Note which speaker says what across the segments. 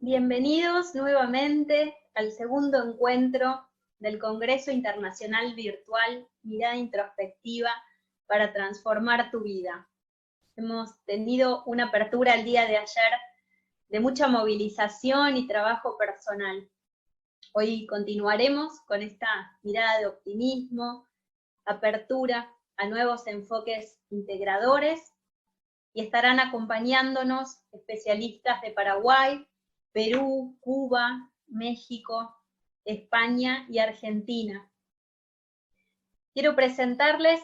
Speaker 1: Bienvenidos nuevamente al segundo encuentro del Congreso Internacional Virtual Mirada Introspectiva para Transformar tu Vida. Hemos tenido una apertura el día de ayer de mucha movilización y trabajo personal. Hoy continuaremos con esta mirada de optimismo, apertura a nuevos enfoques integradores y estarán acompañándonos especialistas de Paraguay, Perú, Cuba, México, España y Argentina. Quiero presentarles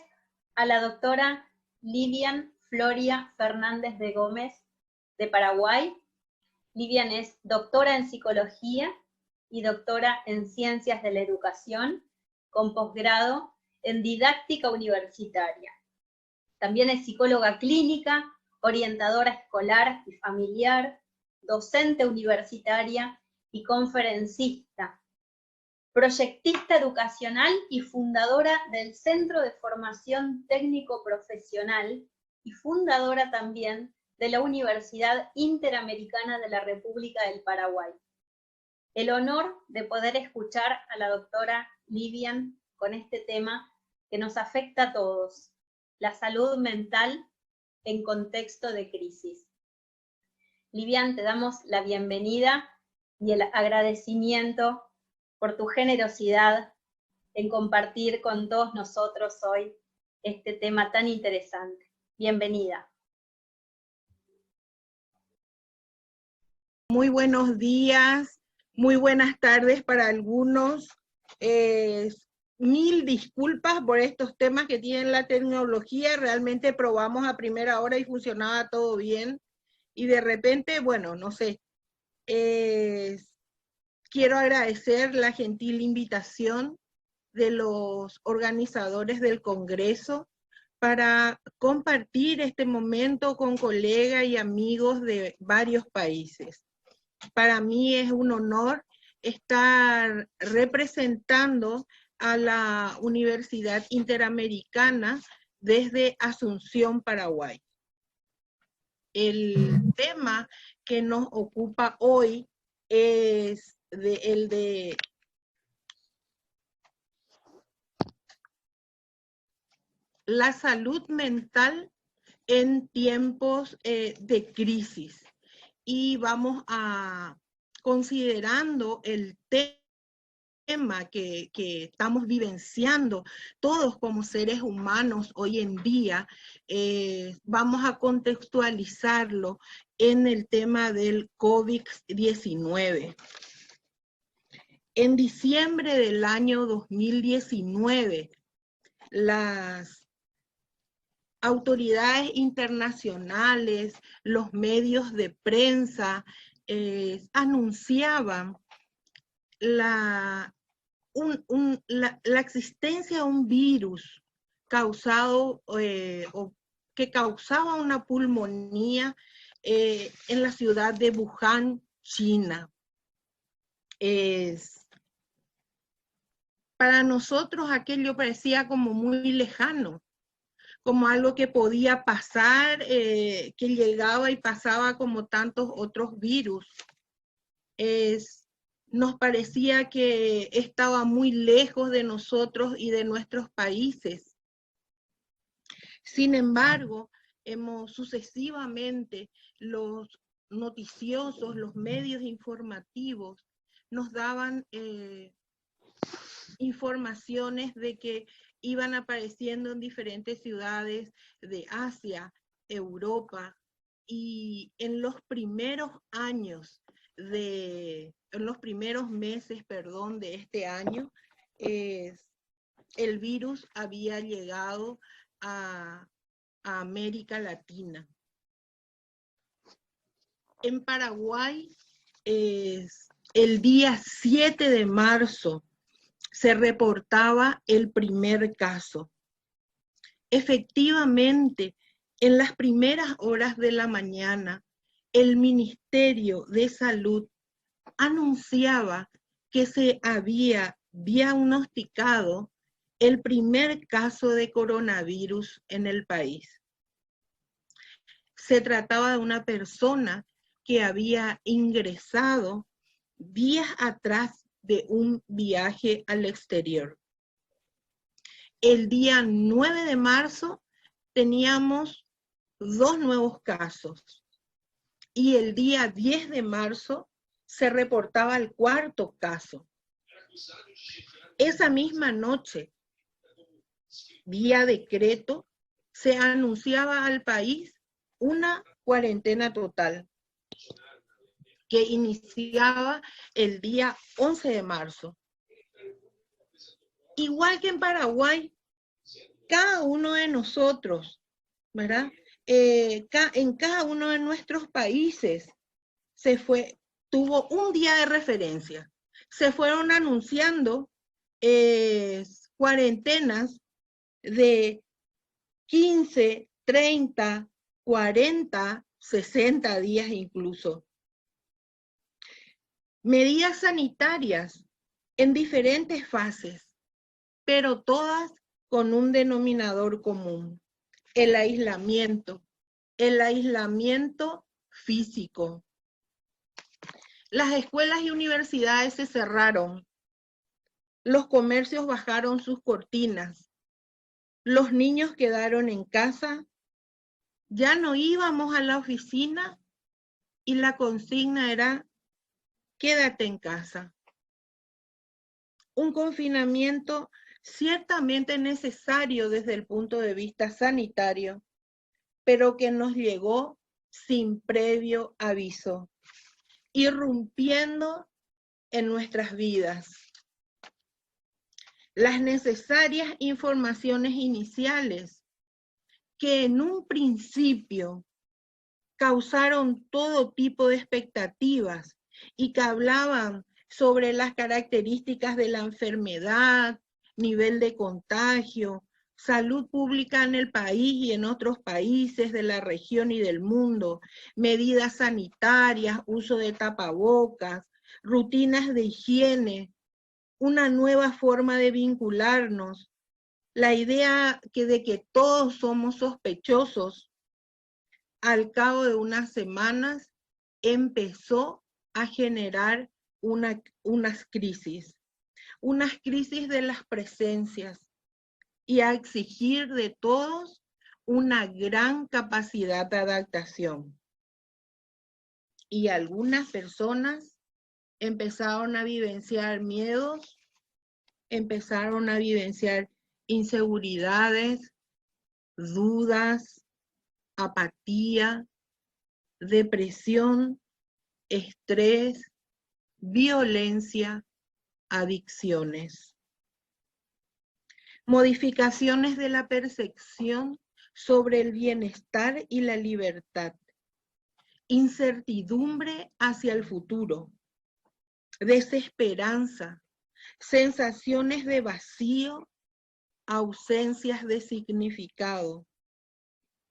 Speaker 1: a la doctora Livian Floria Fernández de Gómez de Paraguay. Livian es doctora en psicología y doctora en ciencias de la educación, con posgrado en didáctica universitaria. También es psicóloga clínica, orientadora escolar y familiar, docente universitaria y conferencista, proyectista educacional y fundadora del Centro de Formación Técnico Profesional y fundadora también de la Universidad Interamericana de la República del Paraguay. El honor de poder escuchar a la doctora Livian con este tema que nos afecta a todos, la salud mental en contexto de crisis. Livian, te damos la bienvenida y el agradecimiento por tu generosidad en compartir con todos nosotros hoy este tema tan interesante. Bienvenida.
Speaker 2: Muy buenos días, muy buenas tardes para algunos. Mil disculpas por estos temas que tienen la tecnología. Realmente probamos a primera hora y funcionaba todo bien. Y de repente, bueno, no sé. Quiero agradecer la gentil invitación de los organizadores del Congreso para compartir este momento con colegas y amigos de varios países. Para mí es un honor estar representando a la Universidad Interamericana desde Asunción, Paraguay. El tema que nos ocupa hoy es el de la salud mental en tiempos de crisis. Y vamos a, considerando el tema que estamos vivenciando todos como seres humanos hoy en día, vamos a contextualizarlo en el tema del COVID-19. En diciembre del año 2019, las autoridades internacionales, los medios de prensa, anunciaban la existencia de un virus causado o que causaba una pulmonía en la ciudad de Wuhan, China. Para nosotros aquello parecía como muy lejano, como algo que podía pasar, que llegaba y pasaba como tantos otros virus. Nos parecía que estaba muy lejos de nosotros y de nuestros países. Sin embargo, sucesivamente los noticiosos, los medios informativos, nos daban informaciones de que iban apareciendo en diferentes ciudades de Asia, Europa, y en los primeros meses de este año, el virus había llegado a América Latina. En Paraguay, el día 7 de marzo, se reportaba el primer caso. Efectivamente, en las primeras horas de la mañana, el Ministerio de Salud anunciaba que se había diagnosticado el primer caso de coronavirus en el país. Se trataba de una persona que había ingresado días atrás de un viaje al exterior. El día 9 de marzo teníamos 2 nuevos casos y el día 10 de marzo se reportaba el 4.º caso. Esa misma noche, vía decreto, se anunciaba al país una cuarentena total que iniciaba el día 11 de marzo. Igual que en Paraguay, cada uno de nosotros, ¿verdad? En cada uno de nuestros países tuvo un día de referencia. Se fueron anunciando cuarentenas de 15, 30, 40, 60 días incluso. Medidas sanitarias en diferentes fases, pero todas con un denominador común: el aislamiento físico. Las escuelas y universidades se cerraron, los comercios bajaron sus cortinas, los niños quedaron en casa, ya no íbamos a la oficina y la consigna era: quédate en casa. Un confinamiento ciertamente necesario desde el punto de vista sanitario, pero que nos llegó sin previo aviso, irrumpiendo en nuestras vidas. Las necesarias informaciones iniciales que en un principio causaron todo tipo de expectativas y que hablaban sobre las características de la enfermedad, nivel de contagio, salud pública en el país y en otros países de la región y del mundo, medidas sanitarias, uso de tapabocas, rutinas de higiene, una nueva forma de vincularnos, la idea de que todos somos sospechosos. Al cabo de unas semanas empezó a generar unas crisis de las presencias y a exigir de todos una gran capacidad de adaptación. Y algunas personas empezaron a vivenciar miedos, empezaron a vivenciar inseguridades, dudas, apatía, depresión, estrés, violencia, adicciones. Modificaciones de la percepción sobre el bienestar y la libertad. Incertidumbre hacia el futuro. Desesperanza. Sensaciones de vacío, ausencias de significado.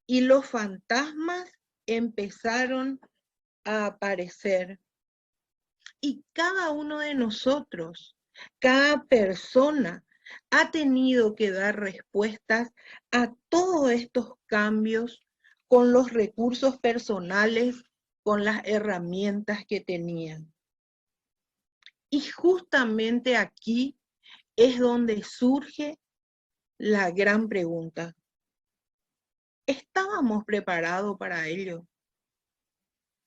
Speaker 2: Y los fantasmas empezaron a aparecer. Y cada uno de nosotros, cada persona, ha tenido que dar respuestas a todos estos cambios con los recursos personales, con las herramientas que tenían. Y justamente aquí es donde surge la gran pregunta. ¿Estábamos preparados para ello?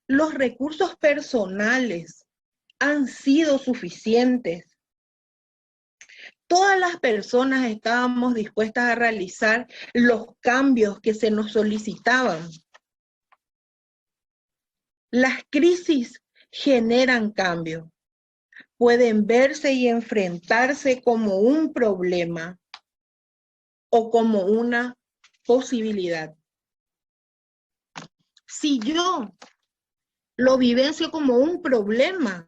Speaker 2: ¿Los recursos personales han sido suficientes? Todas las personas estábamos dispuestas a realizar los cambios que se nos solicitaban. Las crisis generan cambio. Pueden verse y enfrentarse como un problema o como una posibilidad. Si yo lo vivencio como un problema,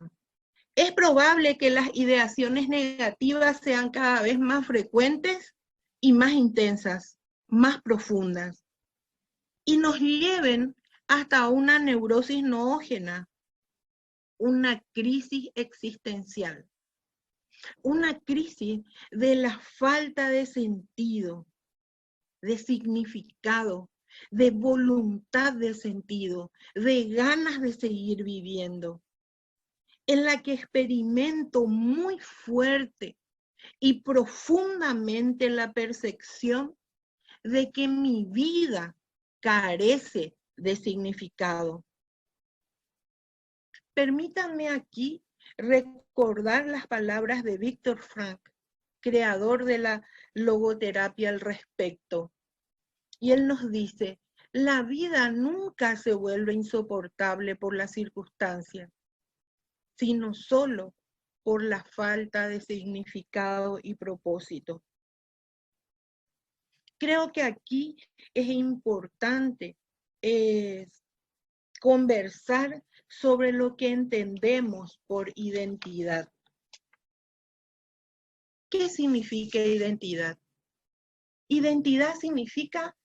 Speaker 2: es probable que las ideaciones negativas sean cada vez más frecuentes y más intensas, más profundas, y nos lleven hasta una neurosis noógena, una crisis existencial, una crisis de la falta de sentido, de significado, de voluntad de sentido, de ganas de seguir viviendo, en la que experimento muy fuerte y profundamente la percepción de que mi vida carece de significado. Permítanme aquí recordar las palabras de Víctor Frank, creador de la logoterapia al respecto. Y él nos dice, la vida nunca se vuelve insoportable por las circunstancias, sino solo por la falta de significado y propósito. Creo que aquí es importante conversar sobre lo que entendemos por identidad. ¿Qué significa identidad? Identidad significa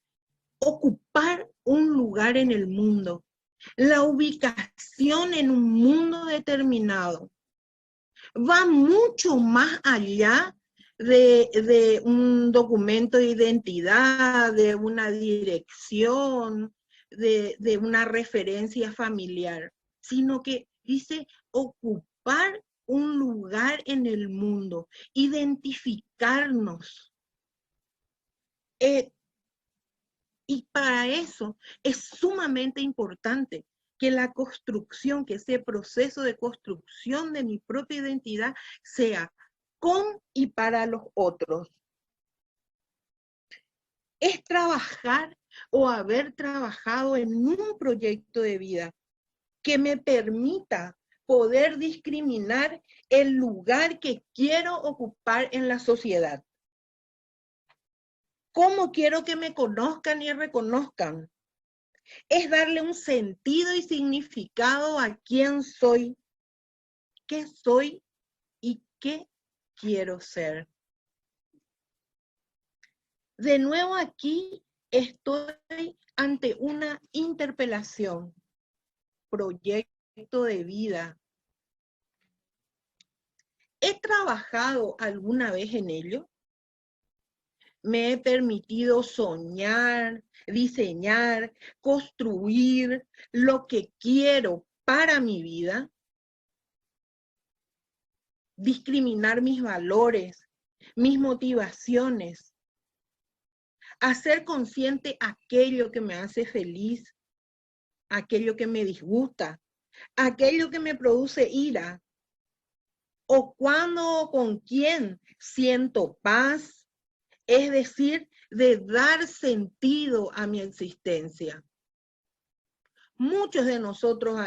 Speaker 2: ocupar un lugar en el mundo, la ubicación en un mundo determinado. Va mucho más allá de un documento de identidad, de una dirección, de una referencia familiar, sino que dice ocupar un lugar en el mundo, identificarnos. Y para eso es sumamente importante que la construcción, que ese proceso de construcción de mi propia identidad sea con y para los otros. Es trabajar o haber trabajado en un proyecto de vida que me permita poder discriminar el lugar que quiero ocupar en la sociedad. ¿Cómo quiero que me conozcan y reconozcan? Es darle un sentido y significado a quién soy, qué soy y qué quiero ser. De nuevo aquí estoy ante una interpelación, proyecto de vida. ¿He trabajado alguna vez en ello? ¿Me he permitido soñar, diseñar, construir lo que quiero para mi vida? Discriminar mis valores, mis motivaciones, hacer consciente aquello que me hace feliz, aquello que me disgusta, aquello que me produce ira, o cuándo o con quién siento paz, es decir, de dar sentido a mi existencia. Muchos de nosotros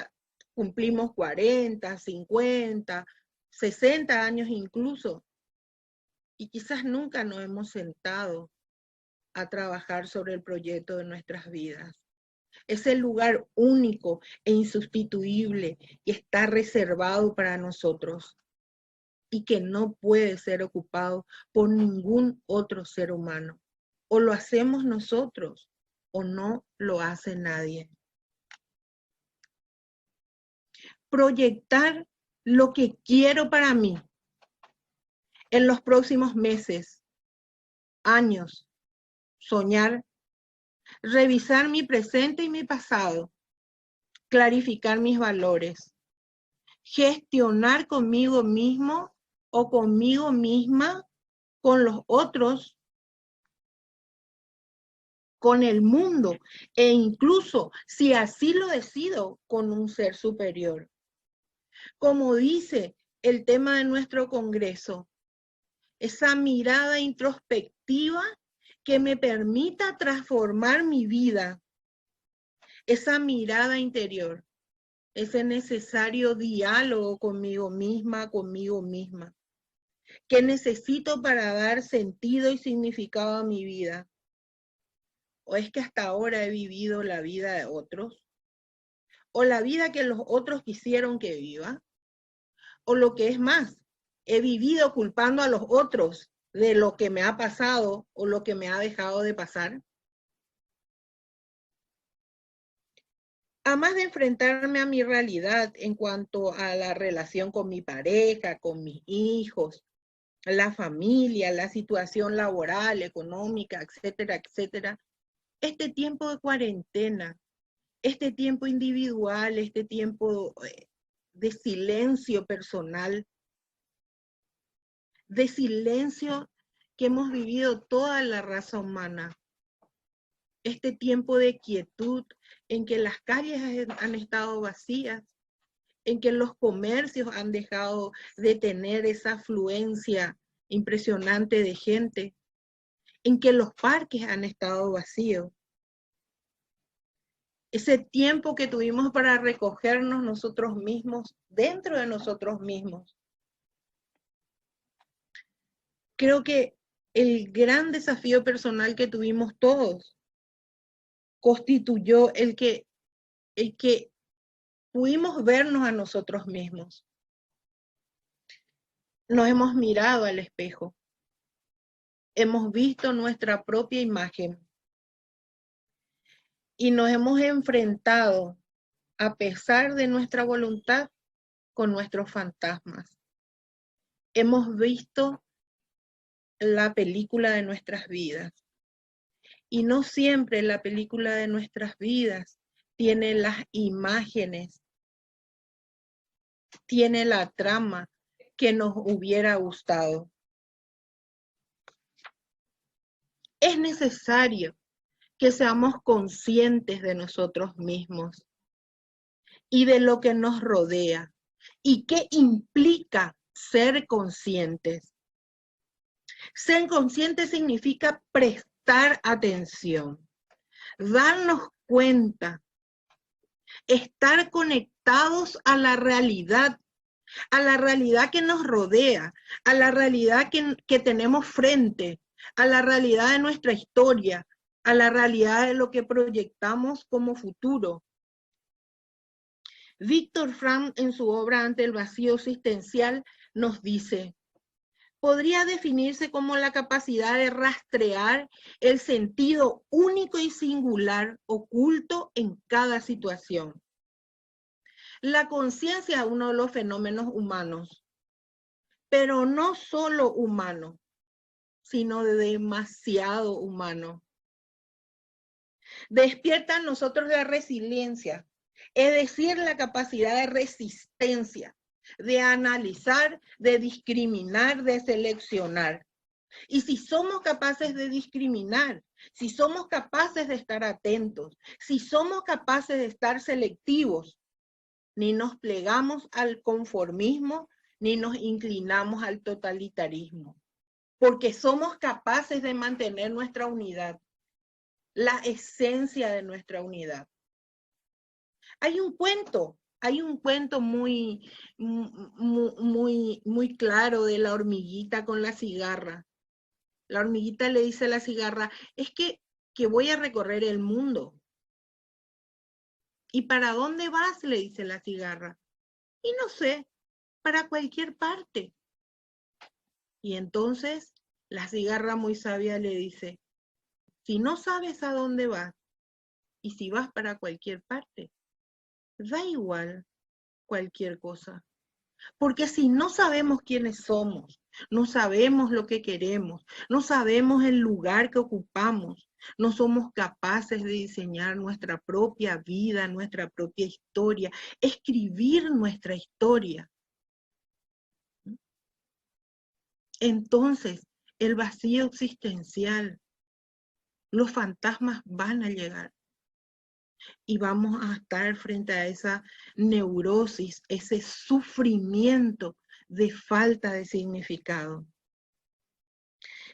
Speaker 2: cumplimos 40, 50, 60 años incluso, y quizás nunca nos hemos sentado a trabajar sobre el proyecto de nuestras vidas. Es el lugar único e insustituible que está reservado para nosotros y que no puede ser ocupado por ningún otro ser humano. O lo hacemos nosotros o no lo hace nadie. Proyectar lo que quiero para mí en los próximos meses, años, soñar, revisar mi presente y mi pasado, clarificar mis valores, gestionar conmigo mismo o conmigo misma, con los otros, con el mundo e incluso, si así lo decido, con un ser superior. Como dice el tema de nuestro congreso, esa mirada introspectiva que me permita transformar mi vida, esa mirada interior, ese necesario diálogo conmigo misma, que necesito para dar sentido y significado a mi vida. ¿O es que hasta ahora he vivido la vida de otros? ¿O la vida que los otros quisieron que viva? ¿O lo que es más, he vivido culpando a los otros de lo que me ha pasado o lo que me ha dejado de pasar? Además de enfrentarme a mi realidad en cuanto a la relación con mi pareja, con mis hijos, la familia, la situación laboral, económica, etcétera, etcétera, este tiempo de cuarentena, este tiempo individual, este tiempo de silencio personal, de silencio que hemos vivido toda la raza humana, este tiempo de quietud en que las calles han estado vacías, en que los comercios han dejado de tener esa afluencia impresionante de gente, en que los parques han estado vacíos. Ese tiempo que tuvimos para recogernos nosotros mismos, dentro de nosotros mismos. Creo que el gran desafío personal que tuvimos todos constituyó el que pudimos vernos a nosotros mismos. Nos hemos mirado al espejo. Hemos visto nuestra propia imagen. Y nos hemos enfrentado, a pesar de nuestra voluntad, con nuestros fantasmas. Hemos visto la película de nuestras vidas. Y no siempre la película de nuestras vidas tiene las imágenes, tiene la trama que nos hubiera gustado. Es necesario que seamos conscientes de nosotros mismos y de lo que nos rodea. ¿Y qué implica ser conscientes? Ser conscientes significa prestar atención, darnos cuenta, estar conectados a la realidad que nos rodea, a la realidad que tenemos frente, a la realidad de nuestra historia, a la realidad de lo que proyectamos como futuro. Víctor Frank, en su obra Ante el vacío existencial, nos dice: podría definirse como la capacidad de rastrear el sentido único y singular oculto en cada situación. La conciencia es uno de los fenómenos humanos, pero no solo humano, sino demasiado humano. Despierta en nosotros la resiliencia, es decir, la capacidad de resistencia, de analizar, de discriminar, de seleccionar. Y si somos capaces de discriminar, si somos capaces de estar atentos, si somos capaces de estar selectivos, ni nos plegamos al conformismo, ni nos inclinamos al totalitarismo, porque somos capaces de mantener nuestra unidad, la esencia de nuestra unidad. Hay un cuento muy claro de la hormiguita con la cigarra. La hormiguita le dice a la cigarra: es que voy a recorrer el mundo. ¿Y para dónde vas?, le dice la cigarra. Y no sé, para cualquier parte. Y entonces la cigarra, muy sabia, le dice: si no sabes a dónde vas, y si vas para cualquier parte, da igual cualquier cosa. Porque si no sabemos quiénes somos, no sabemos lo que queremos, no sabemos el lugar que ocupamos, no somos capaces de diseñar nuestra propia vida, nuestra propia historia, escribir nuestra historia. Entonces, el vacío existencial, los fantasmas van a llegar. Y vamos a estar frente a esa neurosis, ese sufrimiento de falta de significado.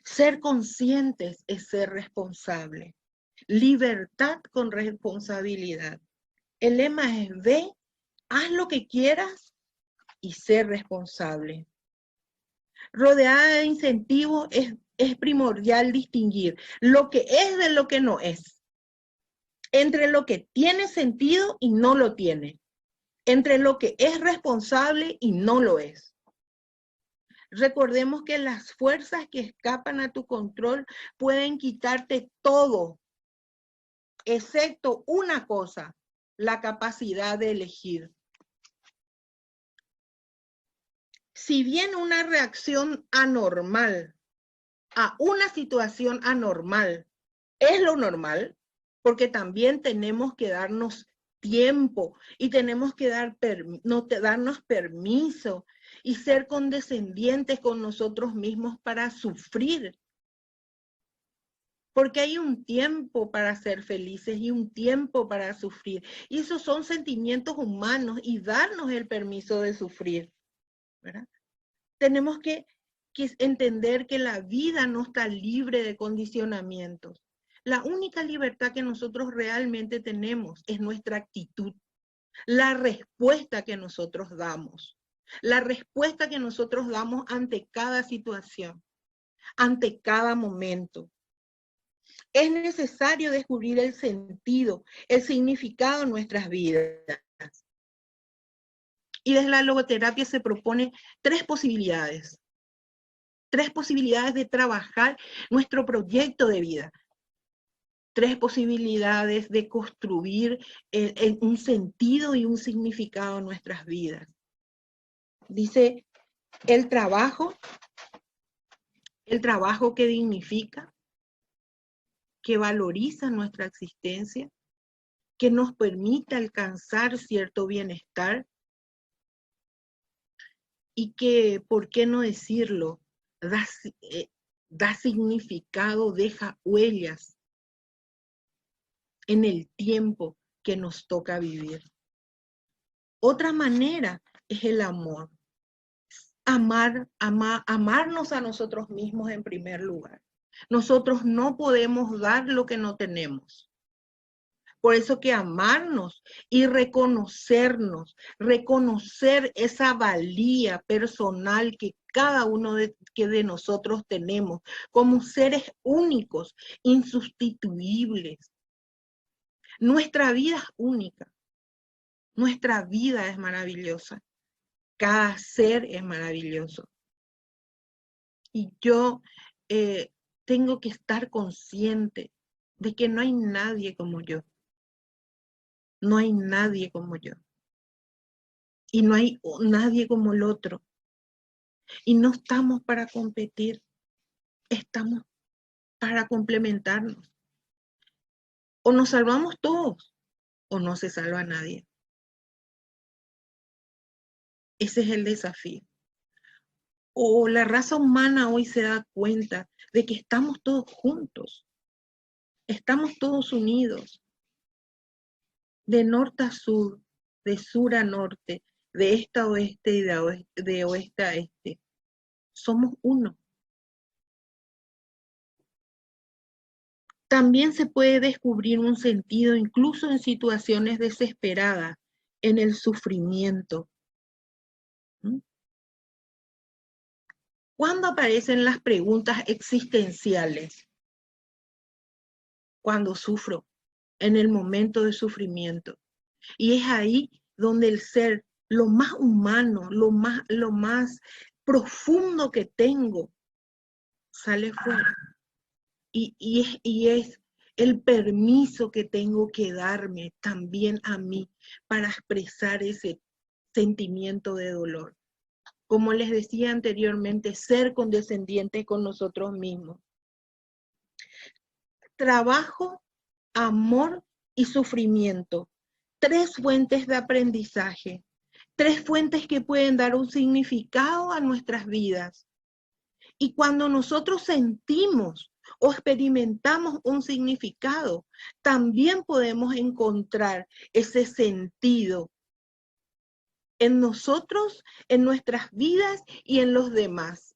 Speaker 2: Ser conscientes es ser responsable. Libertad con responsabilidad. El lema es: ve, haz lo que quieras y ser responsable. Rodeada de incentivos es primordial distinguir lo que es de lo que no es. Entre lo que tiene sentido y no lo tiene, entre lo que es responsable y no lo es. Recordemos que las fuerzas que escapan a tu control pueden quitarte todo, excepto una cosa: la capacidad de elegir. Si bien una reacción anormal a una situación anormal es lo normal, porque también tenemos que darnos tiempo y tenemos que darnos permiso y ser condescendientes con nosotros mismos para sufrir. Porque hay un tiempo para ser felices y un tiempo para sufrir. Y esos son sentimientos humanos y darnos el permiso de sufrir, ¿verdad? Tenemos que entender que la vida no está libre de condicionamientos. La única libertad que nosotros realmente tenemos es nuestra actitud, la respuesta que nosotros damos. La respuesta que nosotros damos ante cada situación, ante cada momento. Es necesario descubrir el sentido, el significado de nuestras vidas. Y desde la logoterapia se propone tres posibilidades de trabajar nuestro proyecto de vida. 3 posibilidades de construir un sentido y un significado en nuestras vidas. Dice, el trabajo que dignifica, que valoriza nuestra existencia, que nos permite alcanzar cierto bienestar y que, ¿por qué no decirlo?, da significado, deja huellas en el tiempo que nos toca vivir. Otra manera es el amor. Amarnos a nosotros mismos en primer lugar. Nosotros no podemos dar lo que no tenemos. Por eso que amarnos y reconocernos, reconocer esa valía personal que cada uno de nosotros tenemos como seres únicos, insustituibles. Nuestra vida es única, nuestra vida es maravillosa, cada ser es maravilloso. Y yo tengo que estar consciente de que no hay nadie como yo. No hay nadie como yo. Y no hay nadie como el otro. Y no estamos para competir, estamos para complementarnos. O nos salvamos todos, o no se salva nadie. Ese es el desafío. O la raza humana hoy se da cuenta de que estamos todos juntos, estamos todos unidos, de norte a sur, de sur a norte, de este a oeste y de oeste a este. Somos uno. También se puede descubrir un sentido, incluso en situaciones desesperadas, en el sufrimiento. ¿Cuándo aparecen las preguntas existenciales? Cuando sufro, en el momento de sufrimiento. Y es ahí donde el ser, lo más humano, lo más profundo que tengo, sale fuera. Y es el permiso que tengo que darme también a mí para expresar ese sentimiento de dolor. Como les decía anteriormente, ser condescendientes con nosotros mismos. Trabajo, amor y sufrimiento. 3 fuentes de aprendizaje. 3 fuentes que pueden dar un significado a nuestras vidas. Y cuando nosotros sentimos o experimentamos un significado, también podemos encontrar ese sentido en nosotros, en nuestras vidas y en los demás.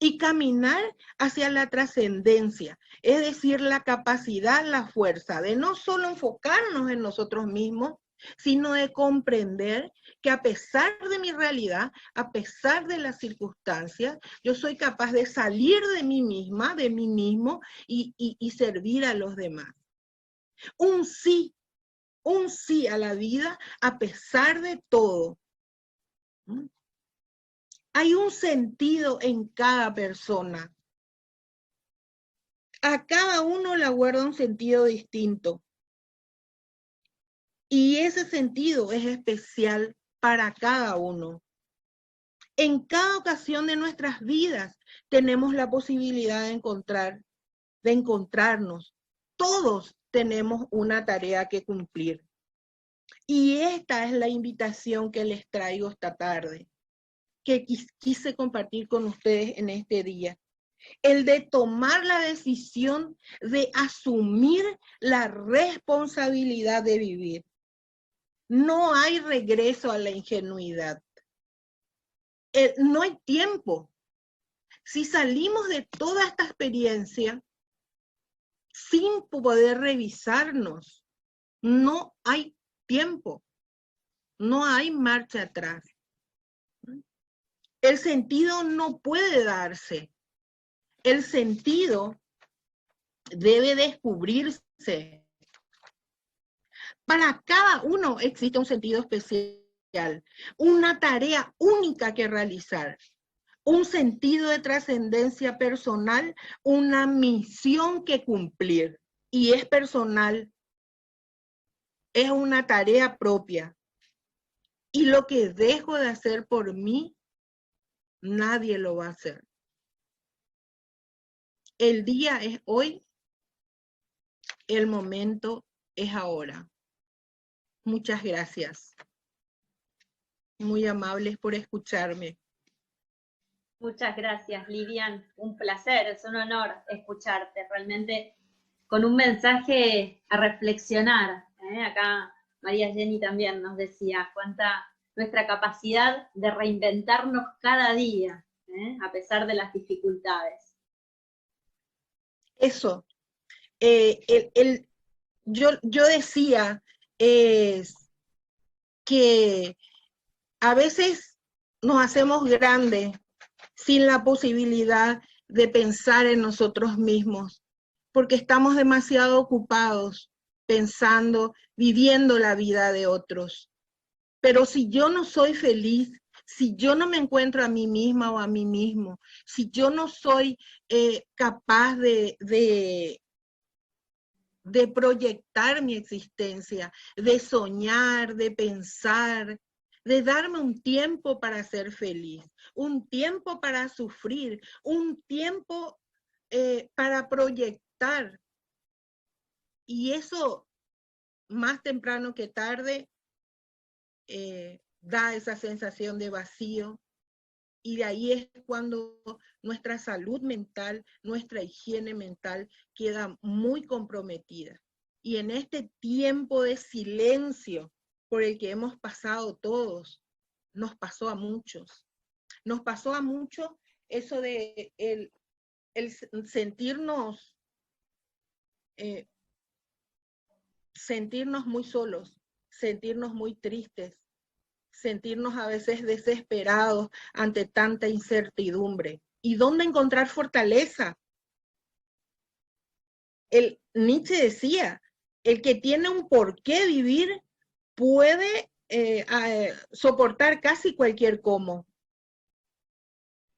Speaker 2: Y caminar hacia la trascendencia, es decir, la capacidad, la fuerza de no solo enfocarnos en nosotros mismos, sino de comprender que a pesar de mi realidad, a pesar de las circunstancias, yo soy capaz de salir de mí misma, de mí mismo y servir a los demás. Un sí a la vida a pesar de todo. Hay un sentido en cada persona. A cada uno le guarda un sentido distinto. Y ese sentido es especial para cada uno. En cada ocasión de nuestras vidas tenemos la posibilidad de encontrarnos. Todos tenemos una tarea que cumplir. Y esta es la invitación que les traigo esta tarde, que quise compartir con ustedes en este día. El de tomar la decisión de asumir la responsabilidad de vivir. No hay regreso a la ingenuidad. No hay tiempo. Si salimos de toda esta experiencia sin poder revisarnos, no hay tiempo. No hay marcha atrás. El sentido no puede darse. El sentido debe descubrirse. Para cada uno existe un sentido especial, una tarea única que realizar, un sentido de trascendencia personal, una misión que cumplir. Y es personal, es una tarea propia. Y lo que dejo de hacer por mí, nadie lo va a hacer. El día es hoy, el momento es ahora. Muchas gracias. Muy amables por escucharme.
Speaker 1: Muchas gracias, Lilian. Un placer, es un honor escucharte, realmente con un mensaje a reflexionar. Acá María Jenny también nos decía cuánta nuestra capacidad de reinventarnos cada día, a pesar de las dificultades.
Speaker 2: Eso. Yo decía que a veces nos hacemos grandes sin la posibilidad de pensar en nosotros mismos, porque estamos demasiado ocupados pensando, viviendo la vida de otros. Pero si yo no soy feliz, si yo no me encuentro a mí misma o a mí mismo, si yo no soy capaz de proyectar mi existencia, de soñar, de pensar, de darme un tiempo para ser feliz, un tiempo para sufrir, un tiempo para proyectar. Y eso, más temprano que tarde, da esa sensación de vacío. Y de ahí es cuando nuestra salud mental, nuestra higiene mental queda muy comprometida. Y en este tiempo de silencio por el que hemos pasado todos, nos pasó a muchos. Nos pasó a muchos eso de el sentirnos muy solos, sentirnos muy tristes, sentirnos a veces desesperados ante tanta incertidumbre. ¿Y dónde encontrar fortaleza? Nietzsche decía, el que tiene un por qué vivir puede soportar casi cualquier cómo.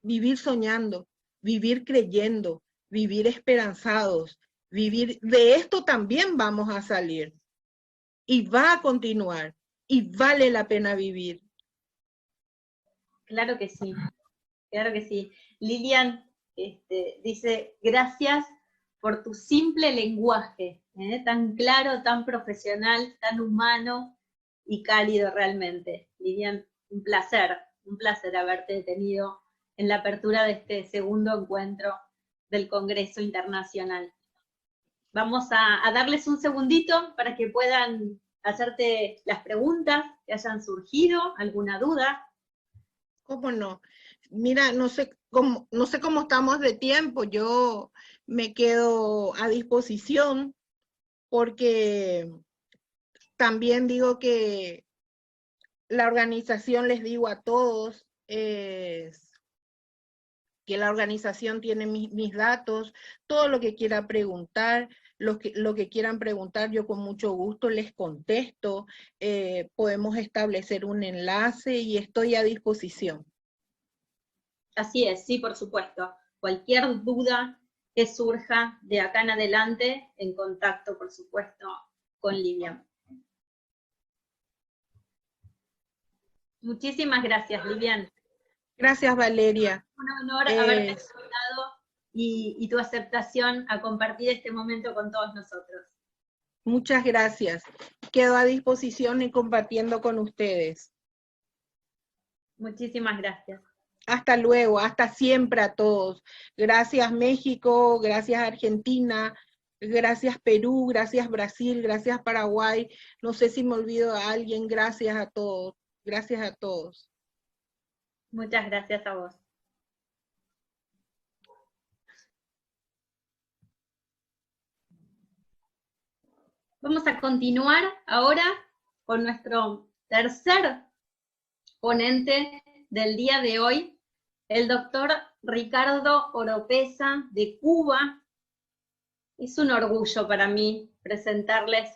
Speaker 2: Vivir soñando, vivir creyendo, vivir esperanzados, vivir, de esto también vamos a salir. Y va a continuar, y vale la pena vivir.
Speaker 1: Claro que sí, claro que sí. Lilian dice, gracias por tu simple lenguaje, tan claro, tan profesional, tan humano y cálido realmente. Lilian, un placer haberte tenido en la apertura de este segundo encuentro del Congreso Internacional. Vamos a darles un segundito para que puedan hacerte las preguntas que hayan surgido, alguna duda.
Speaker 2: ¿Cómo no? Mira, no sé cómo estamos de tiempo, yo me quedo a disposición porque también digo que la organización, les digo a todos, es que la organización tiene mis datos, todo lo que quiera preguntar, lo que quieran preguntar, yo con mucho gusto les contesto, podemos establecer un enlace y estoy a disposición.
Speaker 1: Así es, sí, por supuesto. Cualquier duda que surja de acá en adelante, en contacto, por supuesto, con Lilian. Muchísimas gracias, Lilian.
Speaker 2: Gracias, Valeria.
Speaker 1: Un honor haberte escuchado y tu aceptación a compartir este momento con todos nosotros.
Speaker 2: Muchas gracias. Quedo a disposición y compartiendo con ustedes.
Speaker 1: Muchísimas gracias.
Speaker 2: Hasta luego, hasta siempre a todos. Gracias México, gracias Argentina, gracias Perú, gracias Brasil, gracias Paraguay. No sé si me olvido de alguien. Gracias a todos. Gracias a todos.
Speaker 1: Muchas gracias a vos. Vamos a continuar ahora con nuestro tercer ponente del día de hoy, el doctor Ricardo Oropeza de Cuba. Es un orgullo para mí presentarles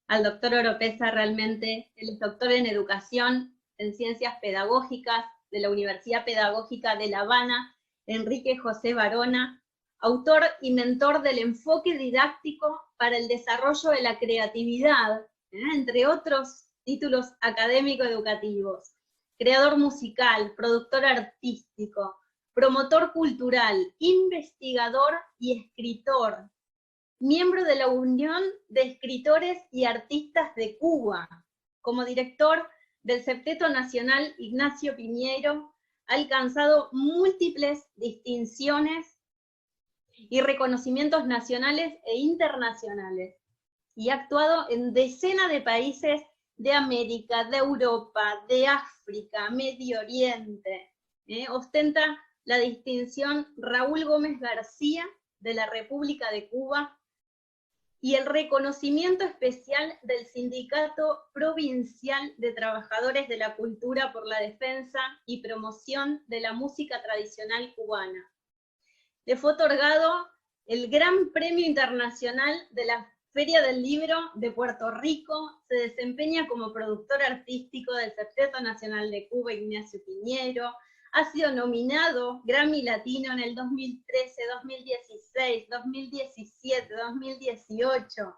Speaker 1: al doctor Oropeza. Realmente él es doctor en educación, en ciencias pedagógicas de la Universidad Pedagógica de La Habana, Enrique José Varona, autor y mentor del enfoque didáctico para el desarrollo de la creatividad, entre otros títulos académico-educativos, creador musical, productor artístico, promotor cultural, investigador y escritor, miembro de la Unión de Escritores y Artistas de Cuba, como director del Septeto Nacional Ignacio Piñero, ha alcanzado múltiples distinciones y reconocimientos nacionales e internacionales, y ha actuado en decenas de países de América, de Europa, de África, Medio Oriente. Ostenta la distinción Raúl Gómez García de la República de Cuba y el reconocimiento especial del Sindicato Provincial de Trabajadores de la Cultura por la Defensa y Promoción de la Música Tradicional Cubana. Le fue otorgado el Gran Premio Internacional de la Feria del Libro de Puerto Rico. Se desempeña como productor artístico del Septeto Nacional de Cuba, Ignacio Piñero. Ha sido nominado Grammy Latino en el 2013, 2016, 2017, 2018.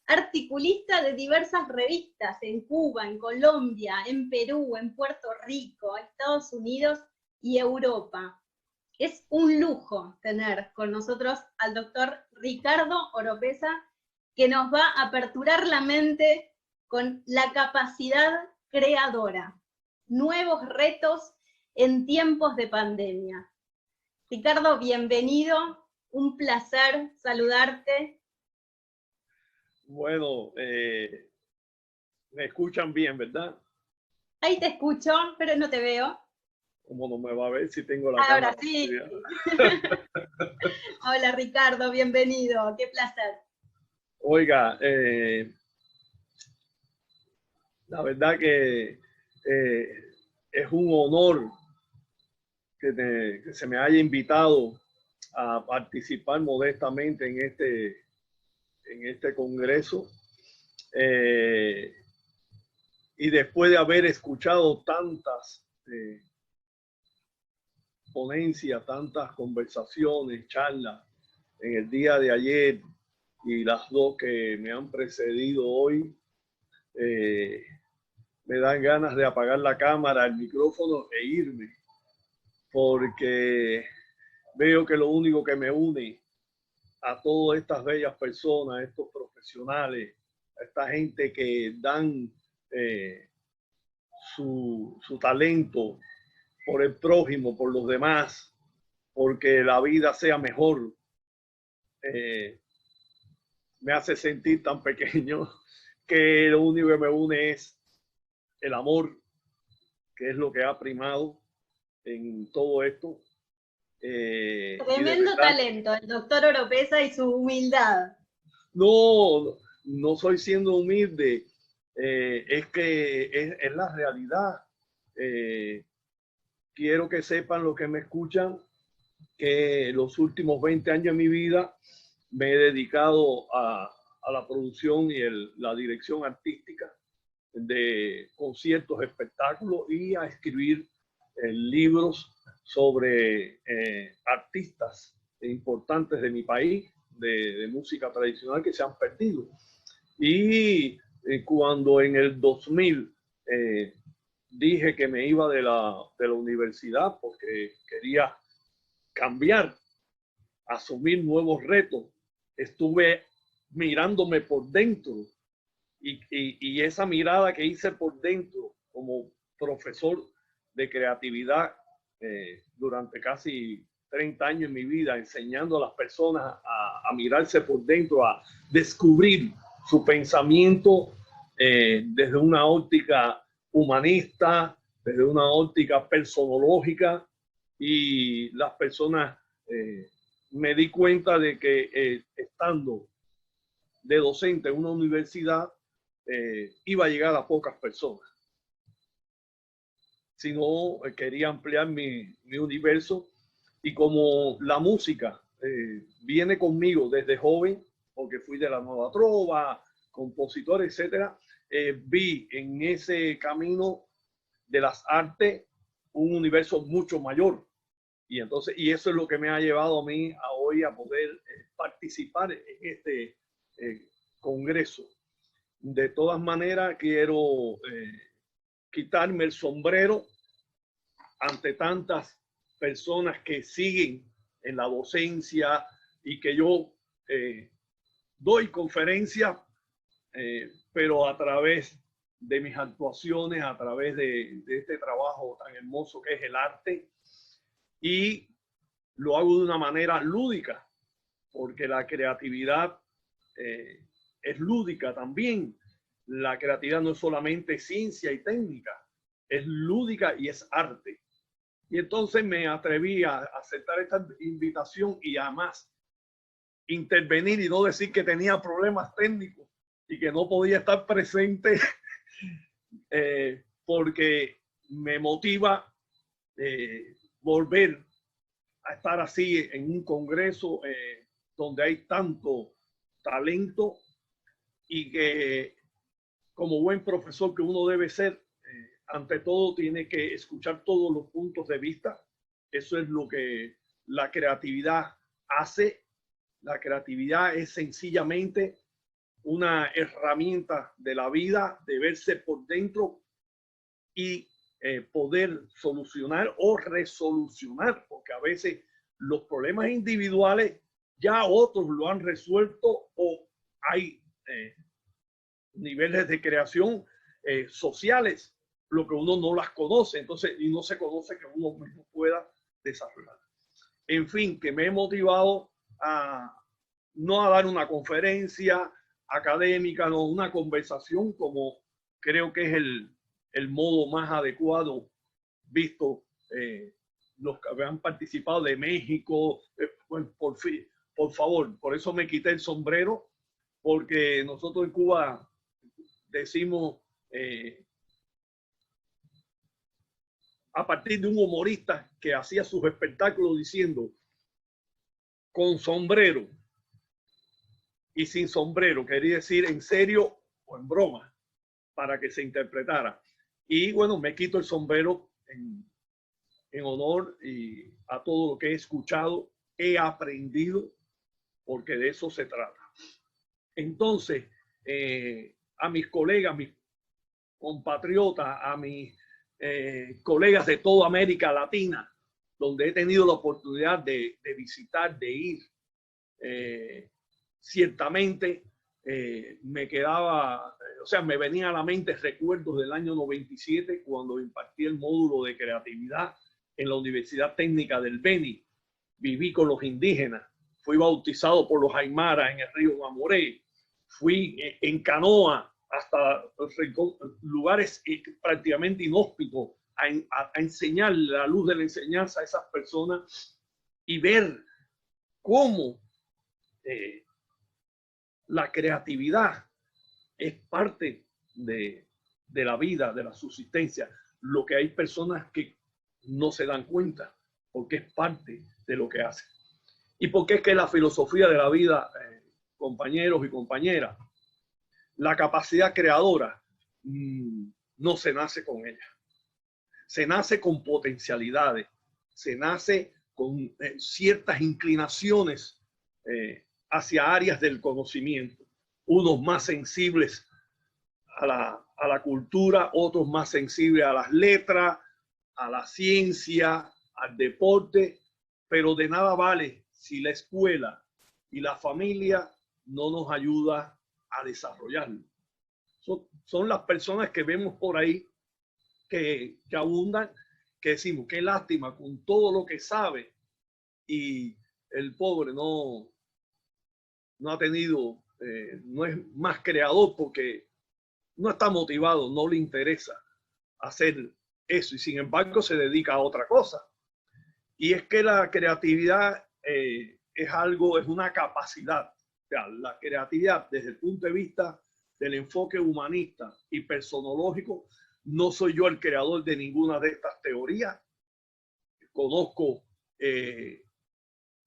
Speaker 1: Articulista de diversas revistas en Cuba, en Colombia, en Perú, en Puerto Rico, Estados Unidos y Europa. Es un lujo tener con nosotros al doctor Ricardo Oropeza, que nos va a aperturar la mente con la capacidad creadora, nuevos retos en tiempos de pandemia. Ricardo, bienvenido, un placer saludarte.
Speaker 3: Bueno, me escuchan bien, ¿verdad?
Speaker 1: Ahí te escucho, pero no te veo.
Speaker 3: ¿Cómo no me va a ver si tengo la
Speaker 1: Ahora
Speaker 3: cámara?
Speaker 1: sí. Hola Ricardo, bienvenido, qué placer.
Speaker 3: Oiga, la verdad que es un honor que se me haya invitado a participar modestamente en este congreso. Y después de haber escuchado tantas ponencias, tantas conversaciones, charlas en el día de ayer y las dos que me han precedido hoy, me dan ganas de apagar la cámara, el micrófono e irme, porque veo que lo único que me une a todas estas bellas personas, estos profesionales, a esta gente que dan su talento por el prójimo, por los demás, porque la vida sea mejor, me hace sentir tan pequeño que lo único que me une es el amor, que es lo que ha primado en todo esto.
Speaker 1: Tremendo talento, el doctor Oropeza y su humildad.
Speaker 3: No soy siendo humilde, es que es la realidad. Quiero que sepan los que me escuchan que los últimos 20 años de mi vida me he dedicado a la producción y la dirección artística de conciertos, espectáculos y a escribir libros sobre artistas importantes de mi país, de música tradicional que se han perdido. Y cuando en el 2000 dije que me iba de la universidad porque quería cambiar, asumir nuevos retos, estuve mirándome por dentro. Y esa mirada que hice por dentro como profesor de creatividad durante casi 30 años en mi vida, enseñando a las personas a mirarse por dentro, a descubrir su pensamiento desde una óptica humanista, desde una óptica personológica, y las personas, me di cuenta de que estando de docente en una universidad, iba a llegar a pocas personas. Si no, quería ampliar mi universo, y como la música viene conmigo desde joven, porque fui de la Nueva Trova, compositor, etcétera, vi en ese camino de las artes un universo mucho mayor. Y entonces, y eso es lo que me ha llevado a mí a hoy a poder participar en este congreso. De todas maneras, quiero quitarme el sombrero ante tantas personas que siguen en la docencia, y que yo doy conferencias, pero a través de mis actuaciones, a través de este trabajo tan hermoso que es el arte, y lo hago de una manera lúdica, porque la creatividad es lúdica también. La creatividad no es solamente ciencia y técnica, es lúdica y es arte. Y entonces me atreví a aceptar esta invitación, y además intervenir y no decir que tenía problemas técnicos y que no podía estar presente, porque me motiva volver a estar así en un congreso donde hay tanto talento, y que como buen profesor que uno debe ser, ante todo tiene que escuchar todos los puntos de vista. Eso es lo que la creatividad hace. La creatividad es sencillamente una herramienta de la vida, de verse por dentro y poder solucionar o resolucionar, porque a veces los problemas individuales ya otros lo han resuelto, o hay niveles de creación sociales, lo que uno no las conoce, entonces, y no se conoce, que uno mismo pueda desarrollar. En fin, que me he motivado no a dar una conferencia académica, no, una conversación, como creo que es el modo más adecuado, visto los que han participado de México. Bueno, por favor, por eso me quité el sombrero, porque nosotros en Cuba decimos, a partir de un humorista que hacía sus espectáculos diciendo con sombrero y sin sombrero, quería decir en serio o en broma, para que se interpretara. Y bueno, me quito el sombrero en honor y a todo lo que he escuchado, he aprendido, porque de eso se trata. Entonces, a mis colegas, mis compatriotas, a mis colegas de toda América Latina, donde he tenido la oportunidad de visitar, de ir, ciertamente me quedaba, o sea, me venía a la mente recuerdos del año 97, cuando impartí el módulo de creatividad en la Universidad Técnica del Beni. Viví con los indígenas, fui bautizado por los aymaras en el río Mamoré, fui en canoa hasta lugares prácticamente inhóspitos a enseñar la luz de la enseñanza a esas personas, y ver cómo la creatividad es parte de la vida, de la subsistencia. Lo que hay personas que no se dan cuenta, porque es parte de lo que hacen. Y porque es que la filosofía de la vida, compañeros y compañeras, la capacidad creadora no se nace con ella. Se nace con potencialidades, se nace con ciertas inclinaciones hacia áreas del conocimiento. Unos más sensibles a la cultura, otros más sensibles a las letras, a la ciencia, al deporte, pero de nada vale si la escuela y la familia no nos ayuda a desarrollarlo. Son las personas que vemos por ahí que abundan, que decimos, qué lástima con todo lo que sabe y el pobre no ha tenido, no es más creador porque no está motivado, no le interesa hacer eso y sin embargo se dedica a otra cosa. Y es que la creatividad es una capacidad. O sea, la creatividad desde el punto de vista del enfoque humanista y personológico, no soy yo el creador de ninguna de estas teorías. Conozco